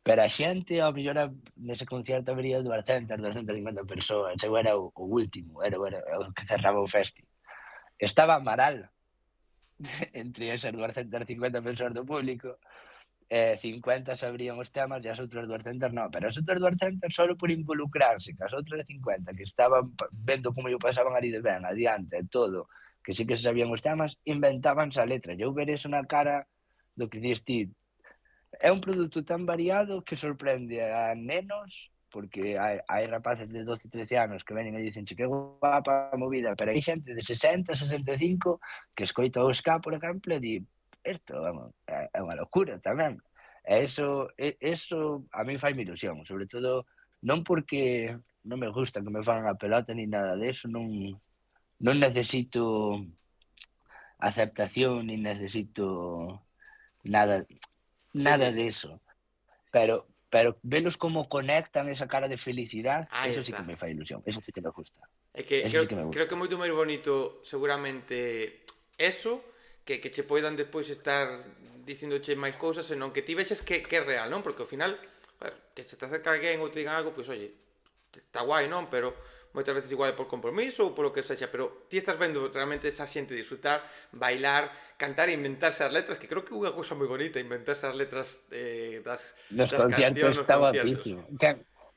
Pero a xente, ao mellor, nese concerto habería 200, 250 persoas, eu era o último, era o que cerraba o festi. Estaba Amaral entre esas 250 persoas do público, 50 sabrían os temas e as outras 200 non, pero as outras 200 solo por involucrarse, que as outras 50 que estaban vendo como yo pasaban ali de ben, adiante, todo, que sí que se sabían os temas, inventábanse a letra. E eu ver eso na cara do que dis ti, é un produto tan variado que sorprende a nenos, porque hai rapaces de 12, 13 anos que veñen e dicen que guapa a movida, pero hai xente de 60, 65 que escoita o ska, por exemplo, e di, isto, vamos, é unha locura tamén. E eso a mí fai ilusión, sobre todo non porque non me gusta que me fagan a pelota ni nada de eso, non necesito aceptación, ni necesito nada Sí, nada sí, de eso. Pero velos como conectan esa cara de felicidad, aí eso sí que está. me fai ilusión, eso sí que me gusta. É que Eso sí que me creo que gusta. é moito máis bonito seguramente eso que che poidan despois estar dicindoche máis cousas, senón que ti vexes que é real, non? Porque ao final, joder, que se te acerca alguén ou te digan algo, pois oye, está guai, non? Pero moitas veces igual é por compromiso ou polo que sexa, pero ti estás vendo realmente esa xente disfrutar, bailar, cantar e inventarse as letras, que creo que é unha cousa moi bonita, inventarse as letras Nos das conciertos cancións nos está conciertos. guapísimo.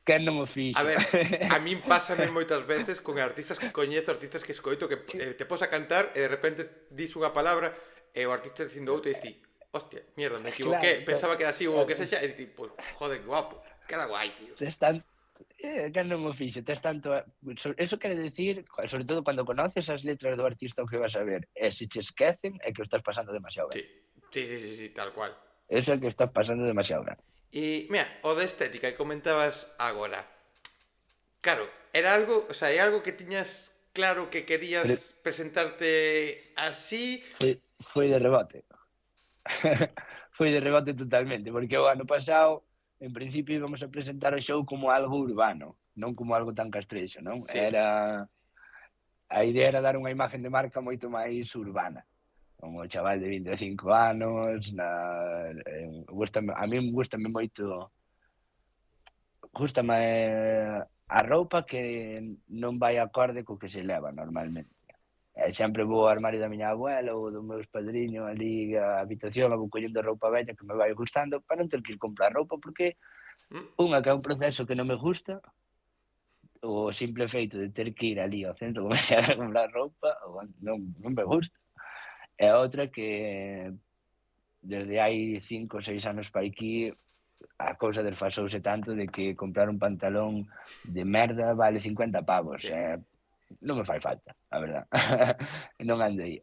Quen non o A fixo? ver, a min pásame moitas veces con artistas que coñezo, artistas que escoito, que te pos a cantar e de repente dis unha palabra e o artista dicindo outra e dis ti, hostia, mierda, me equivoqué, Claro, pensaba que era así ou o que sexa, e dis ti, pues, joder, que guapo, queda guai, tío. tes tan quen non o fixo? Tes tanto eso quere decir, sobre todo cando conoces as letras do artista o que vas a ver, e se che esquecen é que o estás pasando demasiado Sí, ben. sí, sí, sí, sí, tal cual. Eso é que o estás pasando demasiado ben. E, mira, o de estética que comentabas agora, claro, era algo, o sea, é algo que tiñas claro que querías Pero presentarte así. foi de rebote. Foi de rebote totalmente, porque o ano pasado, en principio, íbamos a presentar o show como algo urbano, non como algo tan castrexo, non? Sí. A idea era dar unha imagen de marca moito máis urbana, como o chaval de 25 anos, a min gustame moito, gustame a roupa que non vai acorde co que se leva normalmente. Sempre vou ao armario da miña abuela ou dos meus padriños ali á habitación e vou collendo roupa vella que me vai gustando para non ter que ir comprar roupa, porque Mm. unha que é un proceso que non me gusta, o simple feito de ter que ir ali ao centro comercial a comprar roupa non me gusta. E outra que desde hai 5 ou 6 anos para aquí a cousa desfasouse tanto de que comprar un pantalón de merda vale 50 pavos, Sí. non me fai falta, a verdad. Non ando aí.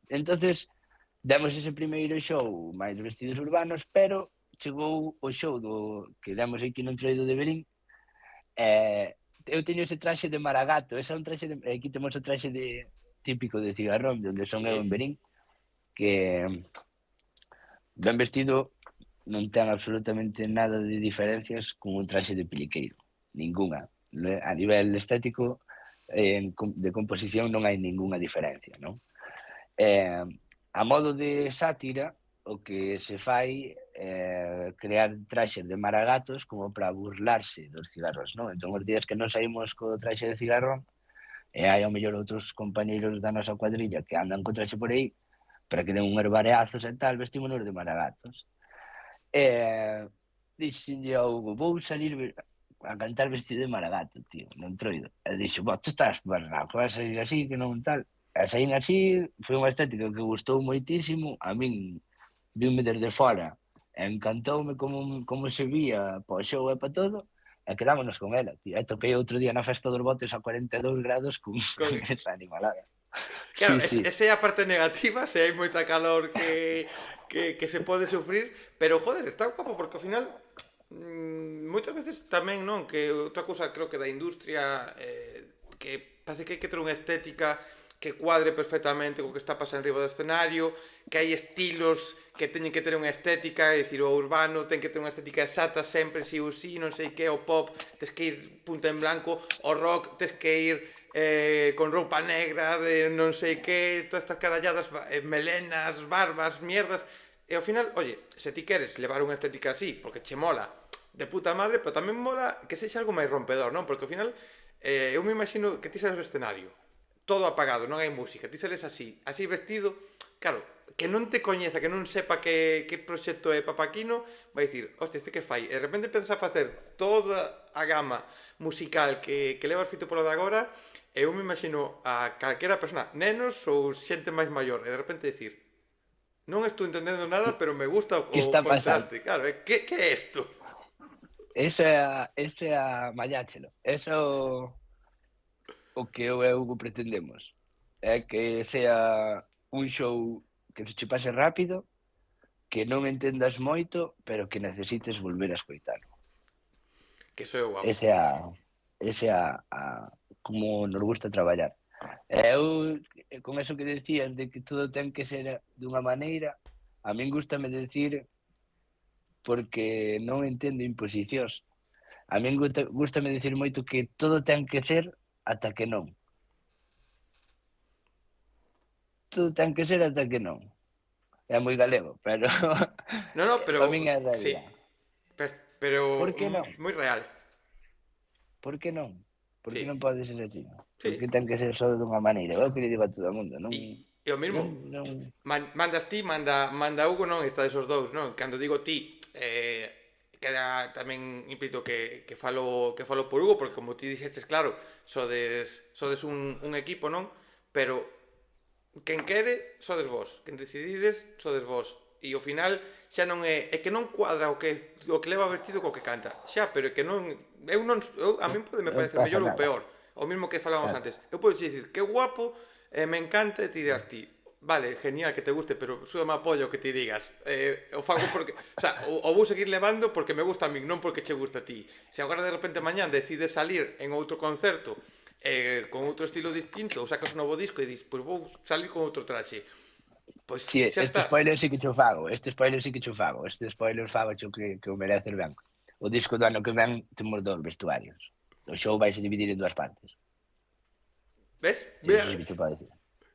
Entonces, demos ese primeiro show máis vestidos urbanos, pero chegou o show que demos aquí no Entroido de Verín, eu teño ese traxe de Maragato, ese é un traxe aquí temos o traxe típico de Cigarrón, de onde son eu en Sí. Verín, que ben vestido non ten absolutamente nada de diferencias con un traxe de peliqueiro, ningunha. A nivel estético, de composición non hai ningunha diferencia, non? A modo de sátira, o que se fai é crear traxes de maragatos como para burlarse dos cigarros, non? Entón, os días que non saímos co traxe de cigarrón, e hai ao mellor outros compañeiros da nosa cuadrilla que andan co traxe por aí, para que den un herbareazos e tal, vestímonos de maragatos. Dixenlle ao Hugo, vou salir a cantar vestido de maragato, tío, no Entroido. E dixo, tú estás barraco, vas a salir así, que non tal. E saín así, foi unha estética que gustou moitísimo, a min viume desde fora, e encantoume como se vía pa o show e pa todo, e quedámonos con ela, tío. E toquei outro día na festa dos botes a 42 grados con Con- esa animalada. Claro, Sí, sí. esa é a parte negativa, se hai moita calor que se pode sufrir, pero joder, está guapo porque ao final moitas veces tamén, non, que outra cousa creo que da industria que parece que hai que ter unha estética que cuadre perfectamente co que está pasando arriba do escenario, que hai estilos que teñen que ter unha estética, é dicir, o urbano ten que ter unha estética exacta sempre, si ou si, non sei que, o pop tes que ir punta en blanco, o rock tes que ir con roupa negra, de non sei que, todas estas caralladas, melenas, barbas, mierdas, e ao final, oye, se ti queres levar unha estética así, porque che mola, de puta madre, pero tamén mola que sexa algo máis rompedor, non? Porque ao final, eu me imagino que ti sales do escenario, todo apagado, non hai música, ti sales así, así vestido, claro, que non te coñeza, que non sepa que proxecto é Papaquino, vai dicir, hostia, este que fai? E de repente empezas a facer toda a gama musical que levas fito polo de agora, e eu me imagino a calquera persona, nenos ou xente máis maior, e de repente dicir, non estou entendendo nada, pero me gusta Que o está pasando? contraste, claro, que é isto? Ese é a malláchelo. Eso o que eu e Hugo pretendemos. É que sea un show que se che pase rápido, que non entendas moito, pero que necesites volver a escoitalo. Que soy guapo. Ese a como nos gusta traballar. Eu, con eso que decías de que todo ten que ser dunha maneira, a min gustame decir porque non entendo imposicións. A min gústame decir moito que todo ten que ser ata que non. Todo ten que ser ata que non. É moi galego, pero No, no, para min pero é a sí, realidade. pero Por que non? moi real. Por que non? Por que Sí, non pode ser así? Por sí. que ten que ser só dunha maneira? É o que lle digo a todo o mundo. Non, E o non, mismo, non... mandas ti, manda Hugo, non está esos dous, non? Cando digo ti, queda tamén implícito que falo por Hugo, porque como ti dixeches, claro, sodes un equipo, non? Pero quen quere, sodes vos. Quen decidides, sodes vos. E ao final xa non é que non cuadra o que leva vestido co que canta. Xa, pero é que non a min me Non parece pasa mellor ou nada. peor. O mismo que falábamos Claro. antes. Eu podo dicir que guapo, me encanta e ti dirás ti. Vale, genial que te guste, pero súdame apoio que ti digas. O fago porque, o sea, o vou seguir levando porque me gusta a min, non porque che gusta a ti. Se agora de repente mañán decides salir en outro concerto con outro estilo distinto, ou sacas un novo disco e dis, pois vou salir con outro traxe. Pois Si, xa este está. spoiler sí que cho fago. Este spoiler sí que cho fago. Este spoiler fago cho que o mereces ben. O disco do ano que ven temos 2 vestuarios. O show vai se dividir en 2 partes. Ves? Si, eso sí que cho podo decir.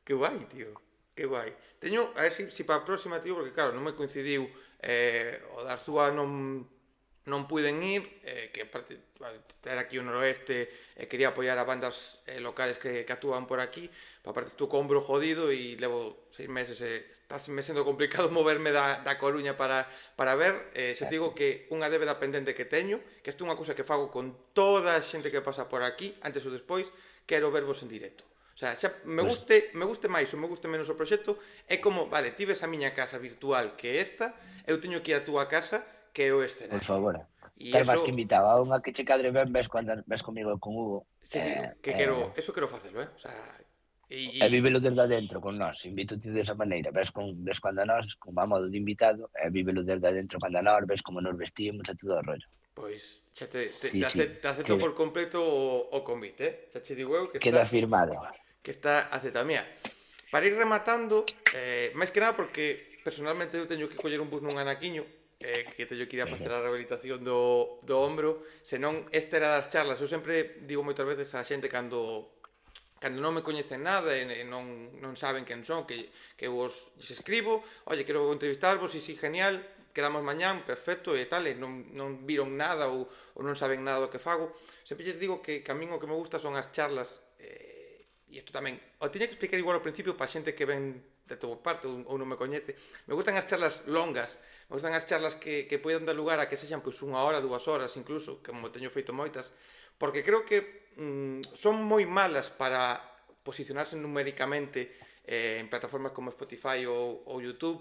Que guai, tío. Que guai. Teño, a ver si para a próxima, tío, porque claro, non me coincidiu o da Arzúa non puiden ir, que aparte era aquí o noroeste e quería apoiar a bandas locales que actúan por aquí, pero aparte estou con ombro jodido e levo 6 meses está me sendo complicado moverme da Coruña para ver, xa te digo que unha débeda pendente que teño, que isto é unha cousa que fago con toda a xente que pasa por aquí, antes ou despois, quero vervos en directo. O sea, xa me Pois, guste máis ou me guste menos o proxecto, é como, vale, ti ves a miña casa virtual que é esta, eu teño que ir á túa casa que é o por escenario. favor. E Estás máis eso, que invitado. A unha que che cadre ben ves comigo e con Hugo. xa te digo, que quero facelo, O sea, E vívelo desde adentro con nós. Invítote desa maneira. Ves cando a nós, como a modo de invitado, e vívelo desde adentro cando a nós, ves como nos vestimos e todo o rollo. pois xa Sí, sí. te acepto por completo o convite, Xa che digo eu Queda firmado. que está aceptado. Mira, para ir rematando, máis que nada porque personalmente eu teño que coller un bus nun anaquiño, que teño que ir a facer a rehabilitación do ombro, senón esta era das charlas. Eu sempre digo moitas veces á xente cando non me coñecen nada e non saben quen son, que vos escribo, oye, quero entrevistarvos, e si, genial, quedamos mañán, perfecto, e tal, e non viron nada ou non saben nada do que fago. Sempre lles digo que a min o que me gusta son as charlas, e isto tamén, o tiña que explicar igual ao principio para xente que ven de toda parte ou non me coñece. Me gustan as charlas longas, me gustan as charlas que poidan dar lugar a que sexan pois 1 hora, 2 horas incluso, como teño feito moitas, porque creo que son moi malas para posicionarse numéricamente en plataformas como Spotify ou YouTube,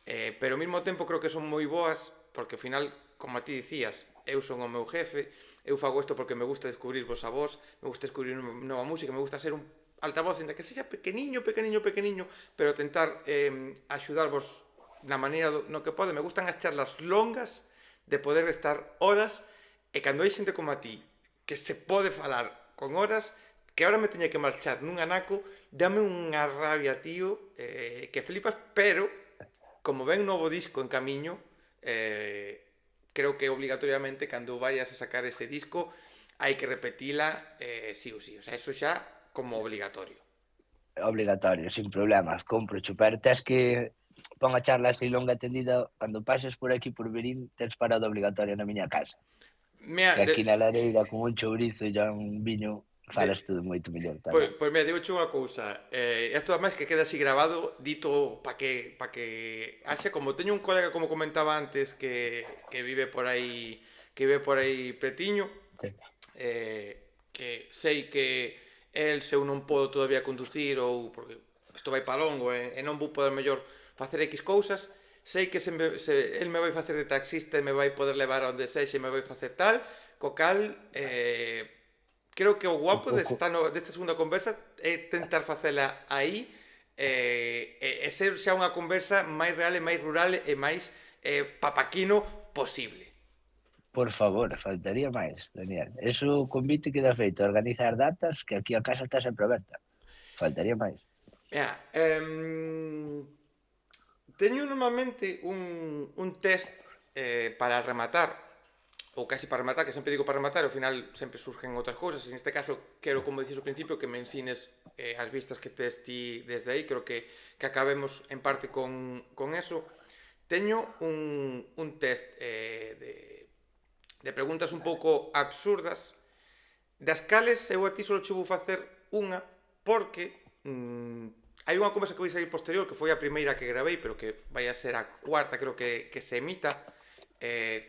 pero ao mesmo tempo creo que son moi boas porque ao final, como a ti dicías, eu son o meu jefe, eu fago isto porque me gusta descubrirvos a vos, me gusta descubrir nova música, me gusta ser un altavoz, ainda que sexa pequeniño, pero tentar axudarvos na maneira no que pode. Me gustan as charlas longas de poder estar horas, e cando hai xente como a ti que se pode falar con horas, que ahora me teña que marchar nun anaco, dame unha rabia, tío, que flipas, pero como ven novo disco en camiño, creo que obligatoriamente cando vayas a sacar ese disco hai que repetila sí ou sí, o sea, eso xa como obligatorio. Obligatorio, sin problemas, compro pero tes que pon a charla así longa e tendida, cando pases por aquí por Verín, tens parada obligatoria na miña casa. Mira, Que aquí na lareira, con un chourizo e un viño, falas de, todo moito mellor pois, tamén. pois mira, digo unha cousa, isto ademais que queda así grabado, dito pa que haxe, como teño un colega, como comentaba antes, que vive por aí, pretiño, Sí. Que sei que el, se eu non podo todavía conducir ou porque isto vai pa longo e non vou poder mellor facer X cousas, sei que el me vai facer de taxista e me vai poder levar onde sexe e me vai facer tal, co cal creo que o O, guapo o, co- desta segunda conversa é tentar facela aí e ser xa unha conversa máis real e máis rural e máis papaquino posible. por favor, faltaría máis, Daniel. Eso o convite queda feito, organizar datas, que aquí a casa está sempre aberta. Faltaría máis. Mira, teño normalmente un test para rematar, ou casi para rematar, que sempre digo para rematar, ao final sempre surgen outras cousas, e neste caso quero, como dices ao principio, que me ensines as vistas que tes ti desde aí, creo que acabemos en parte con eso. Teño un test de preguntas un pouco absurdas, das cales eu a ti só che vou facer unha, porque hai unha conversa que vai sair posterior, que foi a primeira que gravei, pero que vai a ser a cuarta, creo que se emita,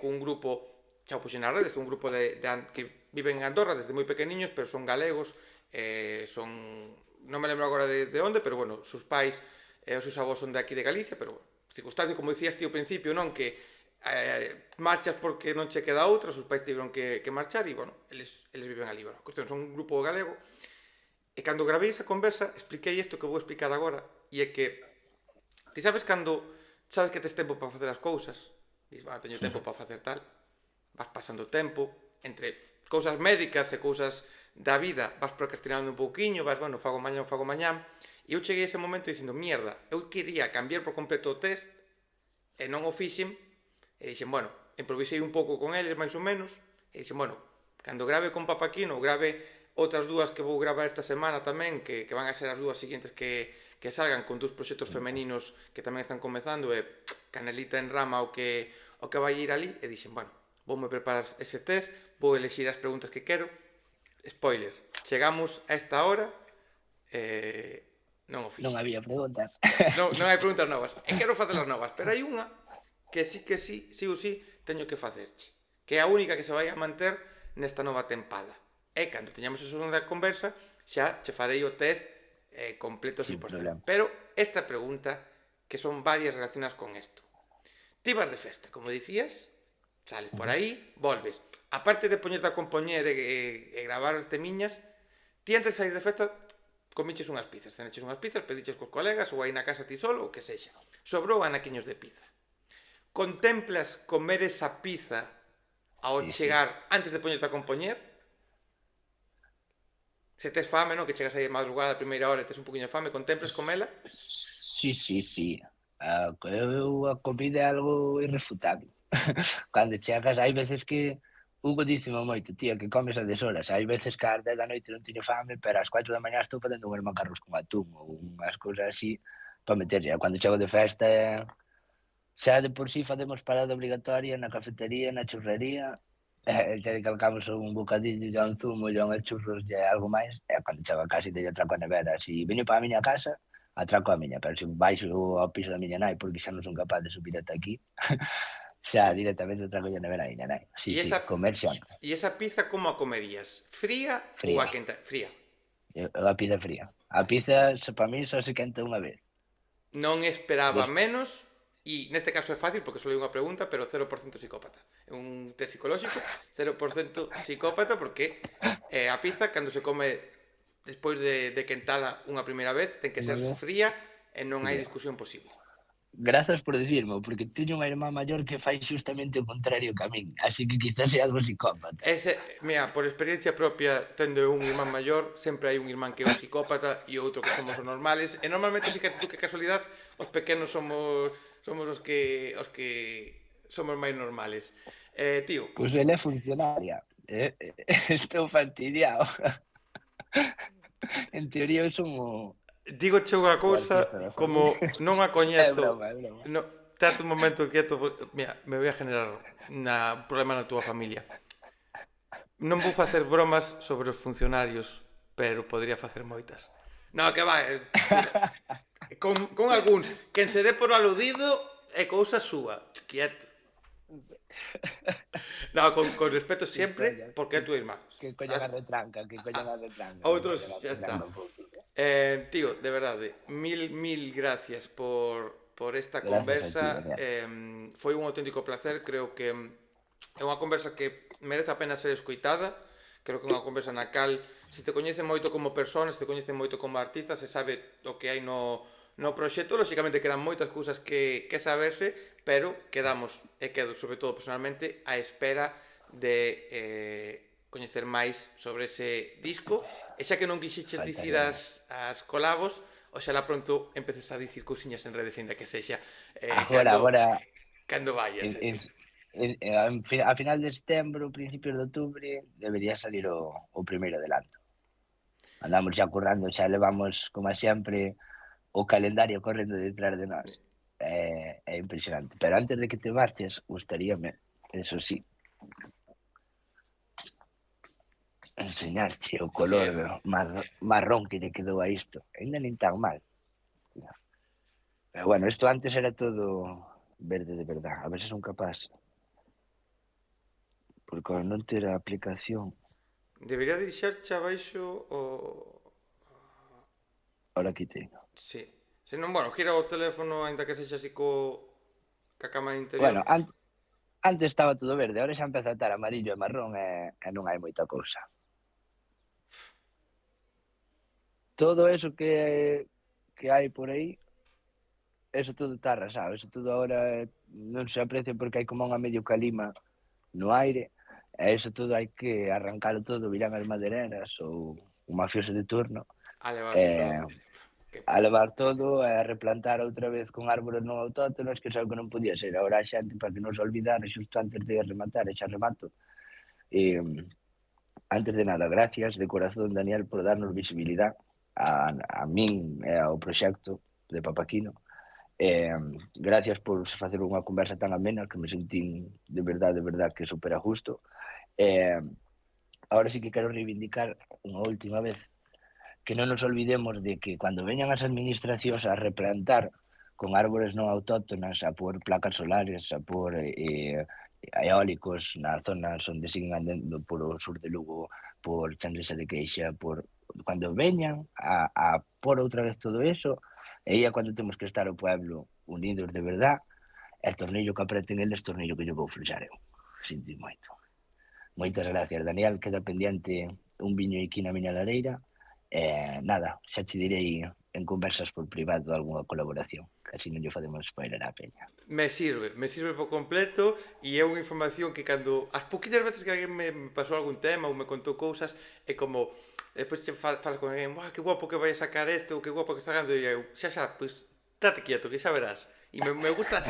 cun grupo, xa o puxen nas redes, que é un grupo que viven en Andorra desde moi pequeniños, pero son galegos, son, non me lembro agora de onde, pero bueno, sus pais e os seus avós son de aquí de Galicia, pero bueno, circunstancias, como dicías ti ao principio, non, que marchas porque non che queda outra, os seus pais tiveron que marchar e, bueno, eles viven ali. Bueno, a cuestión, son un grupo galego. E cando gravei esa conversa, expliquei isto que vou explicar agora, e é que ti sabes que tes tempo para facer as cousas, dis, bueno, teño tempo para facer tal, vas pasando tempo, entre cousas médicas e cousas da vida, vas procrastinando un pouquiño, vas, bueno, fago mañán, e eu cheguei a ese momento dicindo, mierda, eu quería cambiar por completo o test, e non o fixen, e dixen, bueno, improvisei un pouco con eles, máis ou menos, e dixen, bueno, cando grave con Papaquino, grave outras dúas que vou gravar esta semana tamén, que van a ser as dúas seguintes que salgan con dous proxectos femeninos que tamén están comezando, e canelita en rama o que vai ir ali, e dixen, bueno, voume preparar ese test, vou elexir as preguntas que quero, spoiler, chegamos a esta hora, non o Non fixen. había preguntas. Non hai preguntas novas. E quero facelas novas, pero hai unha que sí ou sí, teño que facerche. Que é a única que se vai a manter nesta nova tempada. E cando teñamos esa segunda conversa, xa che farei o test completo Sin 100%. problema. Pero esta pregunta, que son varias relacionadas con isto. Ti vas de festa, como dicías, sales por aí, volves. Aparte de poñerte a compoñer e gravar as temiñas, ti antes de sair de festa comiches unhas pizzas, cenaches unhas pizzas, pediches cos colegas ou aí na casa ti solo, o que sexa. Sobrou anaquiños de pizza. Contemplas comer esa pizza ao Sí, sí. chegar antes de poñerte a compoñer? Se tes fame, non? Que chegas aí a madrugada, a primeira hora e tes un poquinho de fame, contemplas comela? Sí, sí, sí. A comida é algo irrefutable. Cando chegas, hai veces que Hugo díceme moito, tío, que comes a deshoras. Hai veces que ás 10 da noite non teño fame, pero ás 4 da mañá estou facendo unhas macarrós con atún ou unhas cousas así para meterlle. Cando chego de festa, xa de por sí facemos parada obligatoria na cafetería, na churrería, que calcamos un bocadillo, ya un zumo, ya unhas churros, ya algo máis, e cando chego a casa e teño atraco a nevera. Si veño para a miña casa, atraco a miña, pero se baixo ao piso da miña nai, porque xa non son capaz de subir ata aquí, xa directamente atraco a nevera aí, nai. Sí, E sí, esa, comer sempre, e esa pizza como a comerías? Fría ou fría. a quenta? Fría. A pizza fría. A pizza, para mí, só se quenta unha vez. Non esperaba Des... menos, e neste caso é fácil porque só é unha pregunta, pero 0% psicópata. É un test psicolóxico, 0% psicópata porque a pizza cando se come despois de quentala unha primeira vez ten que Unha ser vez fría e non hai fría. discusión posible. Grazas por dicirmo, porque teño unha irmá maior que fai xustamente o contrario que a min, así que quizás sea algo psicópata. Mira, por experiencia propia, tendo eu un irmán maior, sempre hai un irmán que é o psicópata e outro que somos os normales. E normalmente, fíjate tú que casualidad, os pequenos somos os que somos máis normales. Tío, Pois ela é funcionaria. Estou fastidiado. En teoría eu son dígoche unha o cousa, artista da como familia. non a É coñezo, broma, é broma. no, tate un momento quieto, mira, me voy a generar un problema na túa familia. Non vou facer bromas sobre os funcionarios, pero podría facer moitas. No, que vai, mira, con algúns, quen se dé por aludido é cousa súa, quieto. No, con respeto Que sempre, coñas, porque é tua irmá. que coñan a retranca, que coñan a retranca, que Outros, coñan a xa está. retranca un pouquinho. Tío, de verdade, mil gracias por esta Grazas a ti, conversa. Daniel. Foi un auténtico placer, creo que é unha conversa que merece a pena ser escoitada. Creo que é unha conversa na cal se te coñece moito como persona, se te coñece moito como artista, se sabe o que hai no proxecto. Lóxicamente quedan moitas cousas que saberse, pero quedamos, e quedo sobre todo personalmente a espera de coñecer máis sobre ese disco. E xa que non quixiches dicir Faltaría máis. as colabos, oxalá pronto empeces a dicir cousiñas en redes, ainda que sexa Agora, agora, cando vayas, en, en, tío. a final de setembro, principios de outubro, debería salir o primeiro adelanto. Andamos xa currando, xa levamos, como sempre, o calendario correndo detrás de nós. É impresionante. Pero antes de que te marches, gustaríame, eso sí, enseñarche o Sí, color marrón que lle quedou a isto. Ainda nin tan mal. Pero bueno, isto antes era todo verde de verdad. A ver se son capaz. Porque ao non ter a aplicación, debería dirixerche abaixo o... ahora aquí teño. Sí. Se non, bueno, gira o teléfono, ainda que sexa así ca cámara interior. Bueno, antes estaba todo verde, ahora xa empeza a estar amarillo e marrón e non hai moita cousa. Todo eso que hai por aí, eso todo está arrasado, eso todo agora non se aprecia porque hai como unha medio calima no aire, e eso todo hai que arrancalo todo, virán as madereras ou o mafioso de turno, A levarse todo. e Que a putada. levar todo e a replantar outra vez con árbores non autóctonos, que xa que non podía ser. Agora a xente, para que non se olvidara, xusto antes de rematar, e xa remato, eh, antes de nada, gracias de corazón, Daniel, por darnos visibilidade a min e ao proxecto de Papaquino. Gracias por facer unha conversa tan amena que me sentín de verdad que super a gusto. Ahora sí que quero reivindicar unha última vez que non nos olvidemos de que cando veñan as administracións a replantar con árbores non autóctonas, a pôr placas solares, a pôr eólicos nas zonas onde siguen andando por o sur de Lugo, por Changresa de Queixa, cando veñan a pôr outra vez todo eso, e aí é cando temos que estar o pueblo unidos de verdad, e tornillo que apreten eles, tornillo que yo vou flexar eu. Sinto moito. Moitas gracias, Daniel. Queda pendiente un viño aquí na miña lareira. Nada, xa che direi en conversas por privado algunha colaboración, que así non lle facemos spoiler á peña. Me sirve por completo e é unha información que cando as poquillas veces que alguén me pasou algún tema ou me contou cousas é como depois che falas con alguén, que guapo que vai a sacar este ou que guapo que está sacando e eu, xa, pois tate quieto que xa verás. E me gusta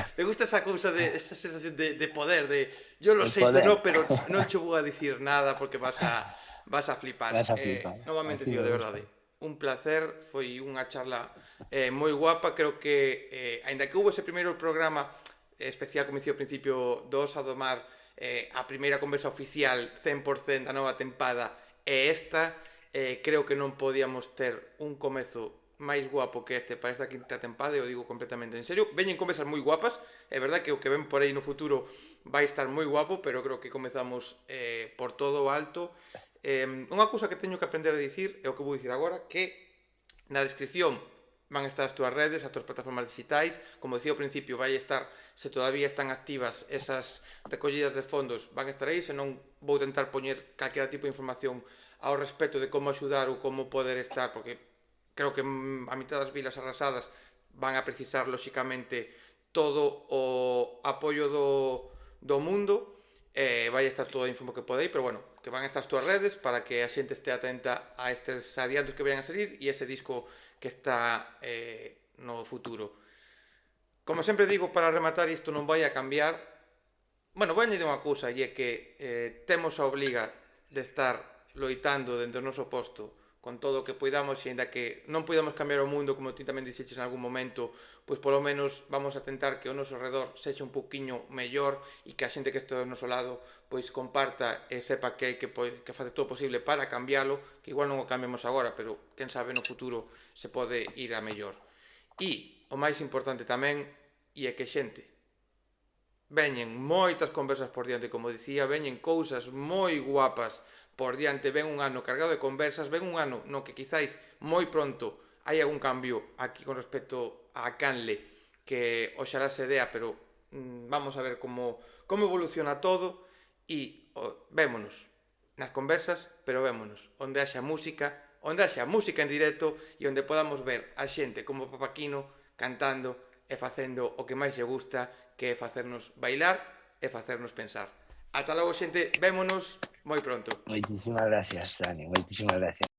esa cousa de esa sensación de poder, de yo lo El sei, tú poder. no, pero non che vou a dicir nada porque vas a flipar. Vas a flipar, Novamente, así tío, me de gusta. verdade, un placer, foi unha charla moi guapa, creo que aínda que hubo ese primeiro programa especial, como dicía ao principio, do Osa do Mar, a primeira conversa oficial 100% da nova tempada e esta, creo que non podíamos ter un comezo máis guapo que este para esta quinta tempada, e o digo completamente en serio. Veñen conversas moi guapas, é verdad que o que ven por aí no futuro vai estar moi guapo, pero creo que comezamos por todo o alto. Unha cousa que teño que aprender a dicir é o que vou dicir agora, que na descripción van a estar as túas redes, as túas plataformas digitais, como dicía ao principio, vai estar, se todavía están activas esas recollidas de fondos, van a estar aí, senón vou tentar poñer calquera tipo de información ao respecto de como axudar ou como poder estar, porque creo que a mitad das vilas arrasadas van a precisar, lóxicamente, todo o apoio do mundo, vai estar toda a info que podei, pero bueno, que van a estar as túas redes para que a xente este atenta a estes adiantos que vayan a salir e ese disco que está no futuro. Como sempre digo, para rematar isto non vai a cambiar. Bueno, vou añadir unha cousa, e é que temos a obliga de estar loitando dentro do noso posto con todo o que poidamos, e ainda que non poidamos cambiar o mundo, como ti tamén dixeches en algún momento, pois polo menos vamos a tentar que o noso redor sexa un poquinho mellor e que a xente que este do noso lado pois comparta e sepa que hai que facer todo o posible para cambialo, que igual non o cambiamos agora, pero quen sabe no futuro se pode ir a mellor. E o máis importante tamén, e é que xente, veñen moitas conversas por diante, como dicía, veñen cousas moi guapas por diante, ven un ano cargado de conversas, ven un ano no que quizáis moi pronto hai algún cambio aquí con respecto a Canle que oxalá se dea, pero vamos a ver como evoluciona todo e vémonos nas conversas, pero vémonos onde haxa música en directo e onde podamos ver a xente como Papaquino cantando e facendo o que máis lle gusta, que é facernos bailar e facernos pensar. Ata logo, xente, vémonos moi pronto. Moitísimas gracias, Dani, moitísimas gracias.